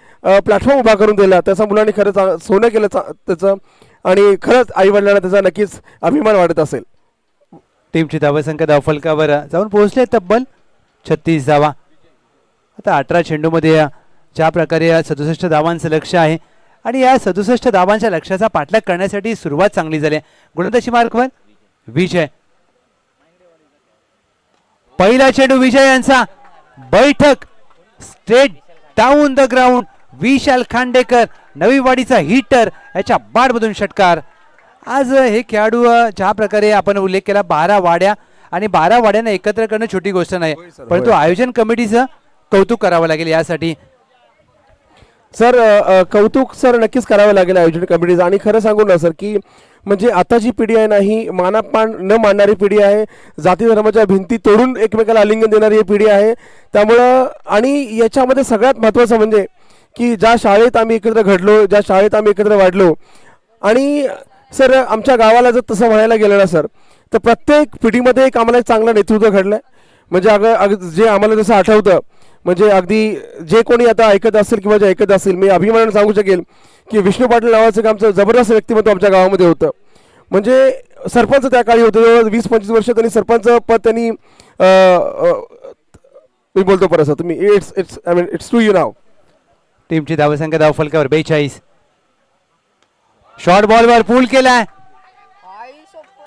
प्लॅटफॉर्म उभा करून दिला, त्याचा मुलांनी खरंच सोनं केलं त्याचं. आणि खरंच आईवडिलांना त्याचा नक्कीच अभिमान वाटत असेल. टीमची धावसंख्या धावफलकावर जाऊन पोहोचले तब्बल 36 धावा. आता 18 चेंडूमध्ये ज्या प्रकारे 67 धावांचं लक्ष आहे आणि या 67 धावांच्या लक्ष्याचा पाठलाग करण्यासाठी सुरुवात चांगली झाली. गुणदशी मार्कवर विजय. पहिला चेंडू विजय यांचा, बैठक straight down the ground. Vishal Khandekar नवीवाडीचा हिटर याच्या बॅटमधून षटकार. आज हे खेळाडू ज्या प्रकारे आपण उल्लेख केला 12 वाड्या आणि 12 वाड्यांना एकत्र करणं छोटी गोष्ट नाही, परंतु आयोजन कमिटीचं कौतुक करावं लागेल यासाठी. सर कौतुक सर नक्कीच करावं लागेल आयोजन कमिटीचं. आणि खरं सांगू ना सर की म्हणजे आताची पिढी आहे ना ही मानापान न मानणारी पिढी आहे, जाती धर्माच्या भिंती तोडून एकमेकाला आलिंगन देणारी ही पिढी आहे. त्यामुळं आणि याच्यामध्ये सगळ्यात महत्त्वाचं म्हणजे की ज्या शाळेत आम्ही एकत्र घडलो, ज्या शाळेत आम्ही एकत्र वाढलो, आणि सर आमच्या गावाला जर तसं म्हणायला गेलं ना सर तर प्रत्येक पिढीमध्ये एक आम्हाला चांगलं नेतृत्व घडलं आहे. म्हणजे जे आम्हाला जसं आठवतं म्हणजे अगदी जे कोणी आता ऐकत असेल किंवा जे ऐकत असेल, मी अभिमानाने सांगू शकेल की विष्णू पाटील नावाचं एक आमचं जबरदस्त व्यक्तिमत्व आमच्या गावामध्ये होतं. म्हणजे सरपंच त्या काळी होते, जवळ 20-25 वर्ष त्यांनी सरपंच पद त्यांनी मी बोलतो परत तुम्ही इट्स टू यू नाव. टीमची धावसंख्या धावफलकावर 42. शॉर्ट बॉलवर पूल केलाय.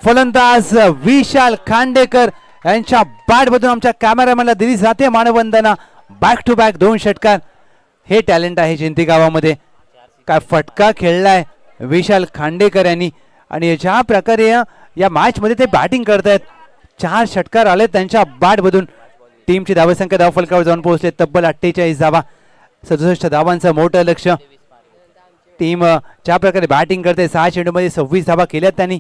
फलंदाज विशाल खांडेकर यांच्या बॅटमधून आमच्या कॅमेरामॅनला दिली जाते मानवंदना. बॅक टू बॅक 2 षटकार. हे टॅलेंट आहे जिंती गावामध्ये. काय फटका खेळलाय विशाल खांडेकर यांनी आणि ज्या प्रकारे या मॅच मध्ये ते बॅटिंग करतायत. 4 षटकार आले त्यांच्या बॅटमधून. टीमची धावसंख्या धावफलकावर जाऊन पोहोचले तब्बल 48 धावा. 67 धावांचं मोठं लक्ष. टीम ज्या प्रकारे बॅटिंग करते 6 चेंडूमध्ये 26 धावा केल्यात त्यांनी.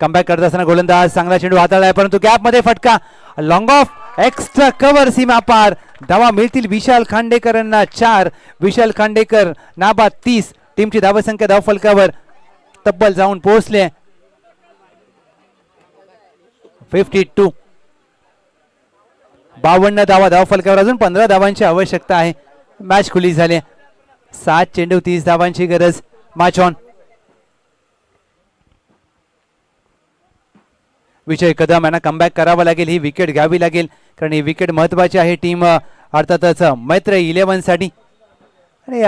कमबॅक करत असताना गोलंदाज चांगला चेंडू हाताळलाय परंतु गॅप मध्ये फटका. लॉंग ऑफ एक्स्ट्रा कव्हर सीमा पार. धावा मिळतील विशाल खांडेकरांना 4. विशाल खांडेकर नाबाद 30. टीमची धावसंख्या धावफलकावर तब्बल जाऊन पोहोचले 52. 52 धावा धावफलकावर. अजून 15 धावांची आवश्यकता आहे. मॅच खुली झाली. 7 चेंडू 30 धावांची गरज. Match on. विजय कदम यांना कमबॅक करावा लागेल. ही विकेट घ्यावी लागेल कारण ही विकेट महत्वाची आहे टीम अर्थातच मैत्र 11 साठी. आणि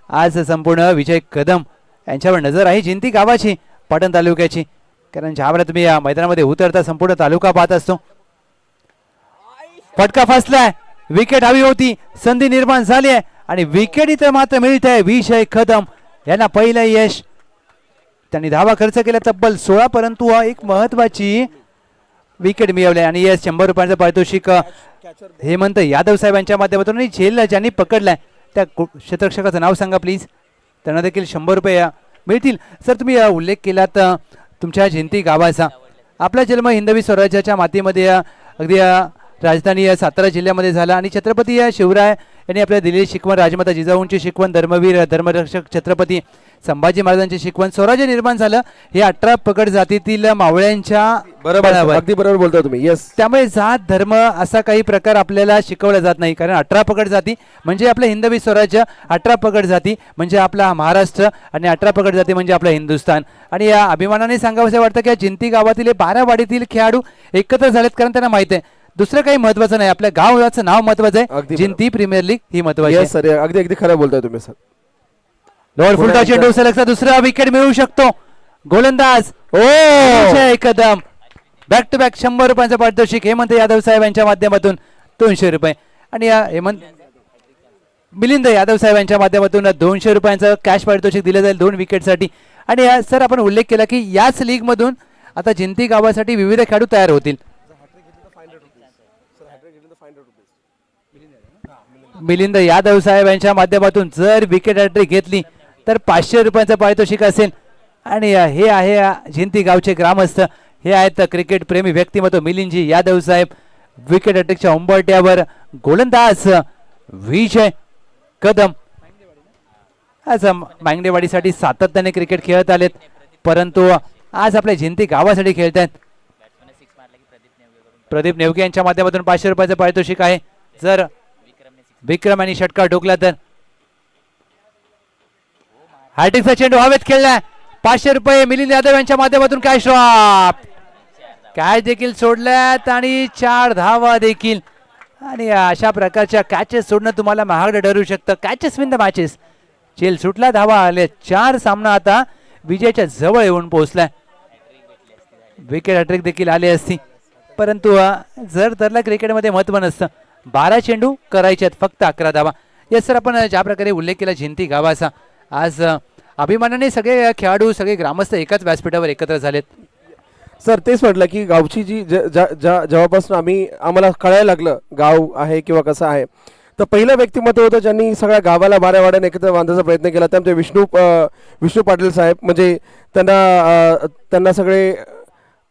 आज संपूर्ण विजय कदम यांच्यावर नजर आहे जिंती गावाची, पाटण तालुक्याची. कारण ज्यावेळेला तुम्ही या मैदानामध्ये उतरता संपूर्ण तालुका पाहत असतो. फटका फसलाय. विकेट हवी होती. संधी निर्माण झाली आहे आणि विकेट इथं मात्र मिळत आहे विजय कदम यांना पहिलं यश. त्यांनी धावा खर्च केला तब्बल 16 परंतु एक महत्वाची विकेट मिळवली आणि यस 100 रुपयांचं पारितोषिक हेमंत यादव साहेबांच्या माध्यमातून. आणि झेल ज्यांनी पकडलाय त्या क्षेत्ररक्षकाचं नाव सांगा प्लीज. त्यांना देखील 100 रुपये मिळतील. सर तुम्ही उल्लेख केलात तुमच्या जिंती गावाचा. आपला जन्म हिंदवी स्वराज्याच्या मातीमध्ये अगदी राजधानी सातारा जिल्ह्यामध्ये झाला आणि छत्रपती शिवराय यांनी आपल्याला दिलेली शिकवण, राजमाता जिजाऊंची शिकवण, धर्मवीर धर्मरक्षक छत्रपती संभाजी महाराजांची शिकवण, स्वराज्य निर्माण झालं हे 18 पगड जातीतील मावळ्यांच्या बरोबर, अगदी बरोबर बोलता तुम्ही. येस. त्यामुळे जात धर्म असा काही प्रकार आपल्याला शिकवला जात नाही कारण 18 पगड जाती म्हणजे आपलं हिंदवी स्वराज्य, 18 पगड जाती म्हणजे आपला महाराष्ट्र आणि 18 पगड जाती म्हणजे आपलं हिंदुस्थान. आणि या अभिमानाने सांगावं वाटतं की या जिंती गावातील 12 वाडीतील खेळाडू एकत्र झालेत कारण त्यांना माहिती आहे दुसरं काही महत्वाचं नाही. आपल्या गावाचं नाव महत्वाचं आहे. जिंती प्रीमियर लीग ही महत्वाची आहे. सर अगदी अगदी खरं बोलताय तुम्ही सर. लोअर फुलटा चेंडू सलगचा दुसरा विकेट मिळू शकतो. गोलंदाज विजय कदम. बॅक टू बॅक 100 रुपयांचं पारितोषिक हेमंत यादव साहेब यांच्या माध्यमातून 200 रुपये. आणि या हेमंत मिलिंद यादव साहेब यांच्या माध्यमातून 200 रुपयांचं कॅश पारितोषिक दिलं जाईल 2 विकेटसाठी. आणि सर आपण उल्लेख केला की याच लीग मधून आता जिंती गावासाठी विविध खेळाडू तयार होतील. मिलिंद यादव साहेब यांच्या माध्यमातून जर विकेट हॅट्रिक घेतली तर 500 रुपयांचं पारितोषिक असेल. आणि हे आहे जिंती गावचे ग्रामस्थ, हे आहेत क्रिकेट प्रेमी व्यक्तिमत्व मिलिंदजी यादव साहेब. विकेट हॅट्रिकच्या उंबरट्यावर गोलंदाज विजय कदम. आज मांगडेवाडीसाठी सातत्याने क्रिकेट खेळत आलेत परंतु आज आपल्या जिंती गावासाठी खेळत आहेत. प्रदीप नेवगे यांच्या माध्यमातून 500 रुपयाचं पारितोषिक आहे. जर विक्रम यांनी षटकार ठोकला तर हार्टिकचा चेंडू हवेत खेळलाय. 500 रुपये मिलिंद यादव यांच्या माध्यमातून कॅश ड्रॉप. कॅच देखील सोडल्यात आणि 4 धावा देखील. आणि अशा प्रकारच्या कॅचेस सोडणं तुम्हाला महाग ठरू शकतं. Catches win the matches. चेल सुटला, धावा आले. 4 सामना आता विजयाच्या जवळ येऊन पोहोचलाय. विकेट हॅट्रिक देखील आली असती परंतु जर तरला क्रिकेटमध्ये महत्व नसतं. 12 चेंडू करायचे आहेत फक्त 11 धावा. येस सर आपण ज्या प्रकारे उल्लेख केला जिंती गावाचा, आज अभिमानाने सगळे खेळाडू सगळे ग्रामस्थ एकाच व्यासपीठावर एकत्र झालेत. सर तेच म्हटलं की गावची जी जेव्हापासून आम्हाला कळायला लागलं गाव आहे किंवा कसं आहे तर पहिलं व्यक्तिमत्व होतं ज्यांनी सगळ्या गावाला 12 वाड्याने एकत्र बांधायचा प्रयत्न केला. त्यामध्ये विष्णू पाटील साहेब. म्हणजे त्यांना सगळे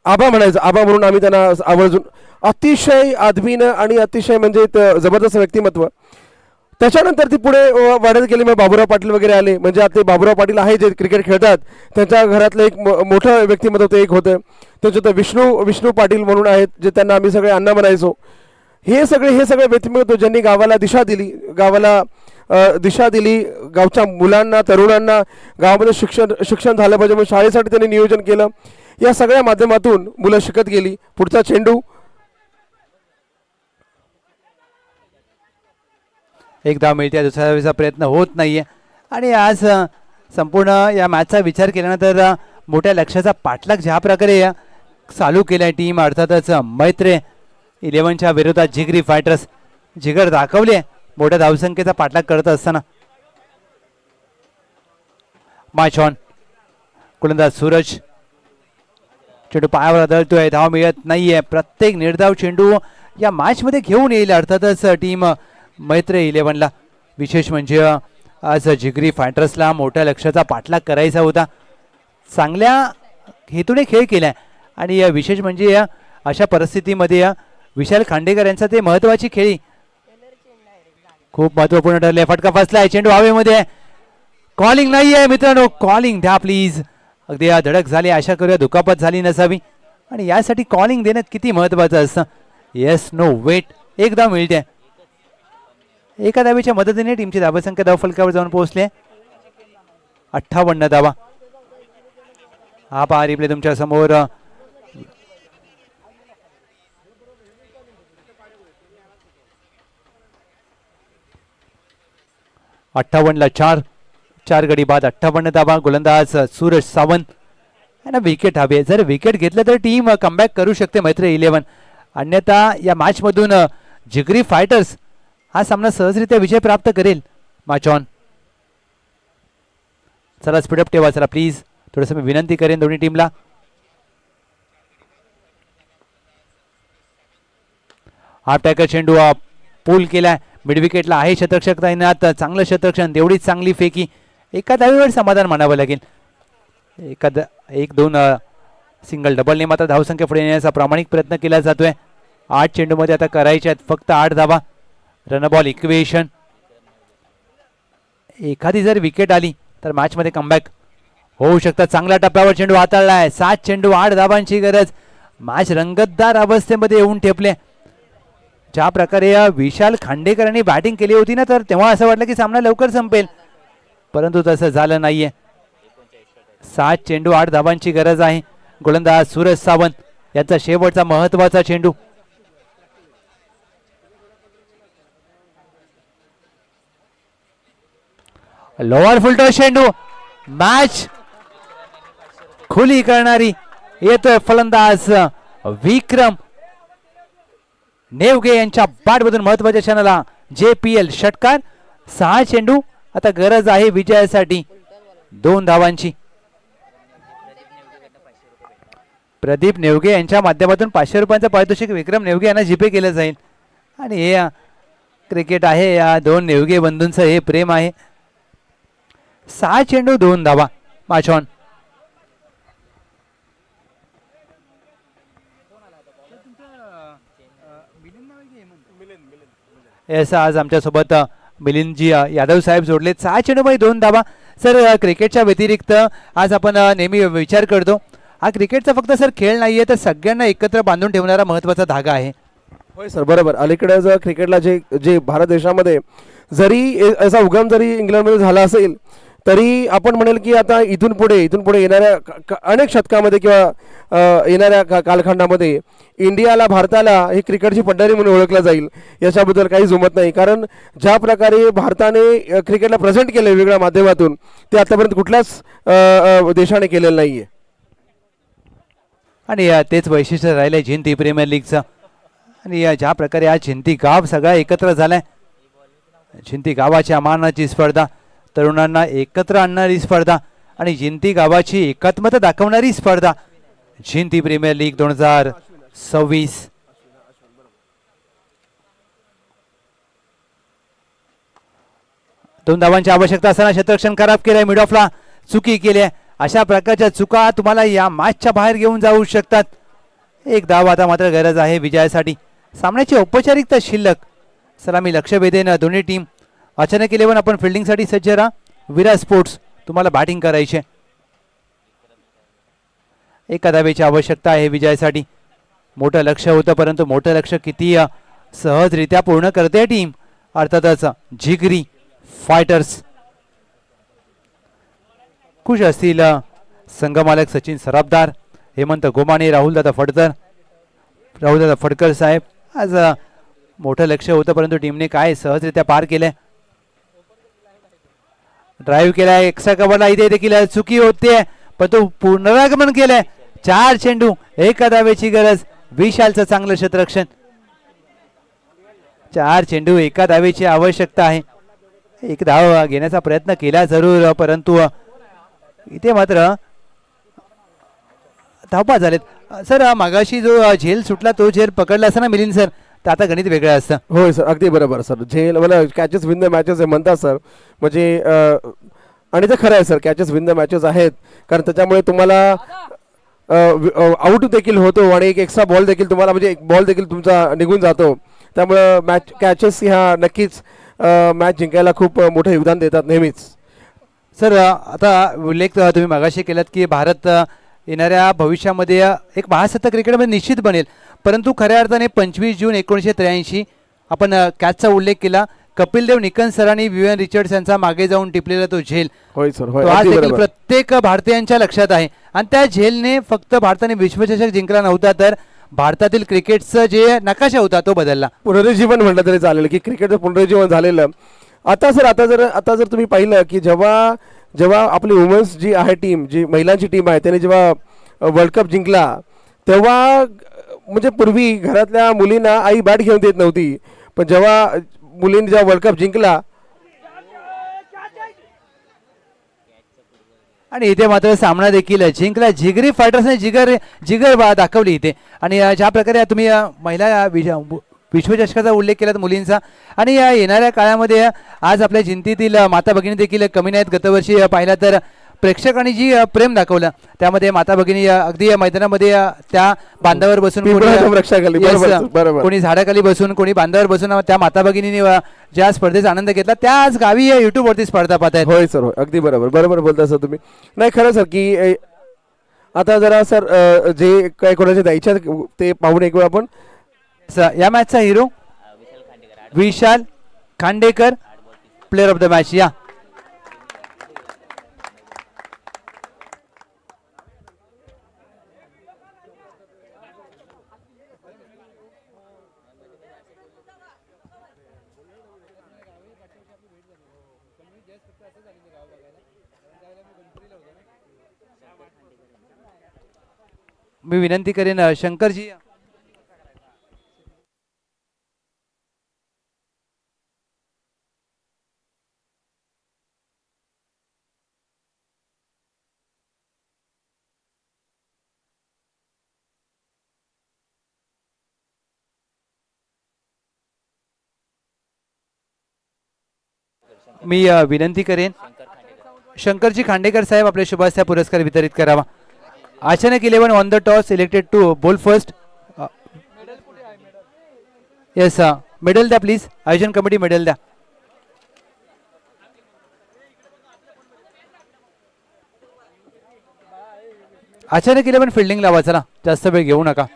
आबा म्हणायचं. आबा म्हणून आम्ही त्यांना आवर्जून. अतिशय आदमीनं आणि अतिशय म्हणजे जबरदस्त व्यक्तिमत्व. त्याच्यानंतर ती पुढे वाढत गेली. मग बाबूराव पाटील वगैरे आले. म्हणजे आता बाबूराव पाटील आहे जे क्रिकेट खेळतात त्यांच्या घरातलं एक मोठं व्यक्तिमत्व ते एक होतं. त्याच्यात विष्णू पाटील म्हणून आहेत जे त्यांना आम्ही सगळे अण्णा म्हणायचो. हे सगळे व्यक्तिमत्व ज्यांनी गावाला दिशा दिली, गावच्या मुलांना, तरुणांना गावामध्ये शिक्षण झालं पाहिजे म्हणून शाळेसाठी त्यांनी नियोजन केलं. या सगळ्या माध्यमातून मुलं शिकत गेली. पुढचा चेंडू एक धाव मिळते, दुसऱ्या धावेचा प्रयत्न होत नाहीये. आणि आज संपूर्ण या मॅचचा विचार केल्यानंतर मोठ्या लक्ष्याचा पाठलाग ज्या प्रकारे चालू केलाय टीम, अर्थातच मैत्रे 11च्या विरोधात जिगरी फायटर्स जिगर दाखवले मोठ्या धावसंख्येचा पाठलाग करत असताना. मायचॉन, गोलंदाज सूरज, चेंडू पायावर आदळतोय, धाव मिळत नाहीये. प्रत्येक निर्धाव चेंडू या मॅच मध्ये घेऊन येईल अर्थातच टीम मैत्रे 11ला. विशेष म्हणजे आज जिगरी फायटर्सला मोठ्या लक्ष्याचा पाठलाग करायचा होता. चांगल्या हेतूने खेळ केलाय. आणि विशेष म्हणजे अशा परिस्थितीमध्ये विशाल खांडेकर यांचा ते महत्वाची खेळी खूप महत्वपूर्ण ठरले. फटका फसलाय, चेंडू हवेमध्ये, कॉलिंग नाही आहे मित्रांनो, कॉलिंग द्या प्लीज. अगदी धडक झाली, आशा करूया दुखापत झाली नसावी. आणि यासाठी कॉलिंग देण्यात किती महत्वाचं असतं. येस नो वेट, एक धाव मिळते. एका धावेच्या मदतीने टीमची धावसंख्या धावफलकावर जाऊन पोहोचले 58 धावा. हा पहा रिप्ले तुमच्या समोर. 58ला 4 गडी बाद, 58 धावा. गोलंदाज सूरज सावंत यांना विकेट हवे. जर विकेट घेतलं तर टीम कमबॅक करू शकते मैत्री 11. अन्यथा या मॅच मधून जिगरी फायटर्स हा सामना सहजरित्या विजय प्राप्त करेल. माचॉन, चला स्पीडअप ठेवा चला प्लीज, थोडंसं मी विनंती करेन दोन्ही टीमला. हाफ टॅकर चेंडू पूल केलाय, मिड विकेटला आहे शतरक्षक तैनात. चांगलं शतरक्षण, तेवढीच चांगली फेकी. एका धावेवर समाधान मानावं लागेल. एक दोन सिंगल डबलने मात्र धावसंख्या पुढे येण्याचा प्रामाणिक प्रयत्न केला जातोय. 8 चेंडूमध्ये आता करायचे आहेत फक्त 8 धावा. रनबॉल इक्वेशन, एखादी जर विकेट आली तर मॅच मध्ये कमबॅक होऊ शकतात. चांगल्या टप्प्यावर चेंडू हाताळलाय. 7 चेंडू 8 धावांची गरज. मॅच रंगतदार अवस्थेमध्ये येऊन ठेपले. ज्या प्रकारे विशाल खांडेकरांनी बॅटिंग केली होती ना, तर तेव्हा असं वाटलं की सामना लवकर संपेल, परंतु तसं झालं नाहीये. 7 चेंडू 8 धावांची गरज आहे. गोलंदाज सूरज सावंत याचा शेवटचा महत्वाचा चेंडू. लोअर फुलटॉस चेंडू, मॅच खुली करणारी येतोय फलंदाज विक्रम नेवगे यांच्या बॅटमधून महत्वाच्या क्षणाला JPL षटकार. 6 चेंडू आता गरज आहे विजयासाठी 2 धावांची. प्रदीप नेवगे यांच्या माध्यमातून 500 रुपयांचं पारितोषिक विक्रम नेवगे यांना जीपे केलं जाईल. आणि हे क्रिकेट आहे, या 2 नेवगे बंधूंचं हे प्रेम आहे. 6 चेंडू 2 धावा. माचॉन, आज आमच्यासोबत मिलिंदजी यादव साहेब जोडले. 6 चेंडूमध्ये 2 धावा. सर, क्रिकेटच्या व्यतिरिक्त आज आपण नेहमी विचार करतो, हा क्रिकेटचा फक्त सर खेळ नाहीये, तर सगळ्यांना एकत्र बांधून ठेवणारा महत्वाचा धागा आहे. होय सर, बरोबर. अलीकडे जर क्रिकेटला जे भारत देशामध्ये जरी याचा उगम जरी इंग्लंडमध्ये झाला असेल, तरी आपण म्हणेल की आता इथून पुढे येणाऱ्या अनेक शतकामध्ये किंवा येणाऱ्या कालखंडामध्ये इंडियाला, भारताला ही क्रिकेटची पंढरी म्हणून ओळखलं जाईल. याच्याबद्दल काही जुमत नाही. कारण ज्या प्रकारे भारताने क्रिकेटला प्रेझेंट केलं वेगवेगळ्या माध्यमातून, ते आतापर्यंत कुठल्याच देशाने केलेलं नाहीये. आणि तेच वैशिष्ट्य राहिलंय झिंती प्रीमियर लीगचं. आणि ज्या प्रकारे आज झिंती गाव सगळा एकत्र झालाय, झिंती गावाच्या मानाची स्पर्धा, तरुणांना एकत्र आणणारी स्पर्धा आणि झिंती गावाची एकात्मता दाखवणारी स्पर्धा, झिंती प्रीमियर लीग 2026. दोन धावांची आवश्यकता असताना क्षेत्ररक्षण खराब केलंय, मिड ऑफला चुकी केली आहे. अशा प्रकारच्या चुका तुम्हाला या मॅचच्या बाहेर घेऊन जाऊ शकतात. 1 धाव आता मात्र गरज आहे विजयासाठी. सामन्याची औपचारिकता शिल्लक. सलामी लक्ष वेधेन दोन्ही टीम. अचानक 11 आपण फिल्डिंगसाठी सज्ज राहा. विराट स्पोर्ट्स तुम्हाला बॅटिंग करायचे. 1 धावेची आवश्यकता आहे विजयासाठी. मोठं लक्ष होतं, परंतु मोठं लक्ष किती सहजरित्या पूर्ण करते टीम, अर्थातच जिगरी फायटर्स. खुश असतील संघमालक सचिन सराफदार, हेमंत गोमाणे, राहुलदादा फडकर साहेब. आज मोठं लक्ष होतं परंतु टीमने काय सहजरित्या पार केलंय. ड्राईव्ह केलाय, एक्स्ट्रा कव्हरला इथे देखील चुकी होते पण तो पुनरागमन केलंय. 4 चेंडू 1 धावेची गरज, विशालचं चांगलं क्षेत्ररक्षण. 4 चेंडू 1 धावेची आवश्यकता आहे. 1 धाव घेण्याचा प्रयत्न केला जरूर परंतु इथे मात्र धावपा झालेत. सर मागाशी जो झेल सुटला तो झेल पकडला असता ना मिलिंद सर, तर आता गणित वेगळं असतं. होय सर, अगदी बरोबर सर. झेल मला कॅचेस विन द मॅचेस म्हणतात सर, म्हणजे आणि ते खरं आहे sir, catches win the matches आहेत कारण त्याच्यामुळे तुम्हाला आउट देखील होतो आणि एक एक्स्ट्रा बॉल देखील तुम्हाला, म्हणजे एक बॉल देखील तुमचा निघून जातो. त्यामुळं मॅच कॅचेस ह्या नक्कीच मॅच जिंकायला खूप मोठं योगदान देतात नेहमीच. सर आता उल्लेख तुम्ही मागाशी केलात की भारत येणाऱ्या भविष्यामध्ये एक महासत्ता क्रिकेटमध्ये निश्चित बनेल, परंतु खऱ्या अर्थाने 25 जून 1983 आपण कॅचचा उल्लेख केला. कपिल देव निकन सरांनी विवियन रिचर्ड्स यांचा मागे जाऊन टिपलेला तो झेल, होय सर, तो होय, आज अगदी देखील बरोबर. प्रत्येक भारतीयांच्या लक्षात आहे. आणि त्या झेलने फक्त भारताने विश्वचषक जिंकला नव्हता तर भारतातील क्रिकेटचं जे नकाशा होता तो बदलला. पुनरुज्जीवन म्हटलं तरी चालेल की क्रिकेटचं पुनरुज्जीवन झालेलं. आता जर तुम्ही पाहिलं की जेव्हा आपली वुमन्स जी आहे टीम, जी महिलांची टीम आहे, त्याने जेव्हा वर्ल्ड कप जिंकला तेव्हा म्हणजे पूर्वी घरातल्या मुलींना आई बॅट घेऊन देत नव्हती, पण जेव्हा मुलींनी जेव्हा वर्ल्ड कप जिंकला आणि इथे मात्र सामना देखील जिंकला. जिगरी फायटर्सने जिगर दाखवली इथे. आणि ज्या प्रकारे तुम्ही महिला विश्वचषकाचा उल्लेख केलात मुलींचा, आणि येणाऱ्या काळामध्ये आज आपल्या जिंतीतील माता भगिनी देखील कमी नाहीत. गतवर्षी पाहिला तर प्रेक्षकांनी जी प्रेम दाखवलं त्यामध्ये माता भगिनी अगदी मैदानामध्ये त्या बांधावर बसून कोणी झाडाखाली बसून कोणी बांधावर बसून त्या माता भगिनीने ज्या स्पर्धेचा आनंद घेतला त्या आज गावी युट्यूबवरती स्पर्धा पाहतायत. होय सर, होय, अगदी बरोबर बोलता सर तुम्ही. नाही खरं सर की आता जरा सर जे काही कोणाचे द्यायचे ते पाहून एक वेळ आपण या मॅचचा hero Vishal Khandekar, player of the match. या मी विनंती करेन शंकरजी. मी विनंती करेन शंकरजी खांडेकर साहेब आपले शुभास्या पुरस्कार वितरित करावा. अचानक 11 on the toss selected to bowl first. Yes, medal द्या प्लीज, आयोजन कमिटी मेडल द्या. अचानक 11 फिल्डिंग लावा, चला जास्त वेळ घेऊ नका.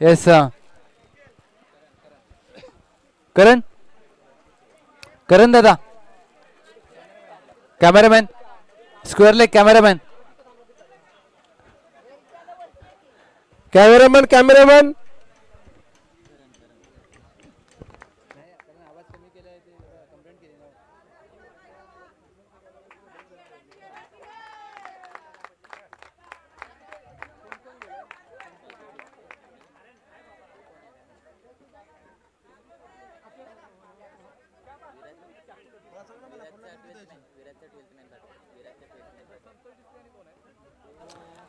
येस करण दादा, cameraman square leg, cameraman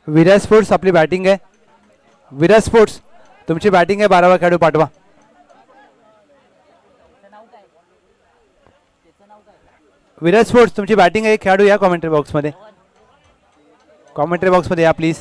Viraj sports आपली बॅटिंग आहे. विराज स्पोर्ट्स तुमची बॅटिंग आहे, 12वा खेळाडू पाठवा. विराज स्पोर्ट्स तुमची बॅटिंग आहे, खेळाडू या कॉमेंट्री बॉक्स मध्ये. कॉमेंट्री बॉक्समध्ये या प्लीज.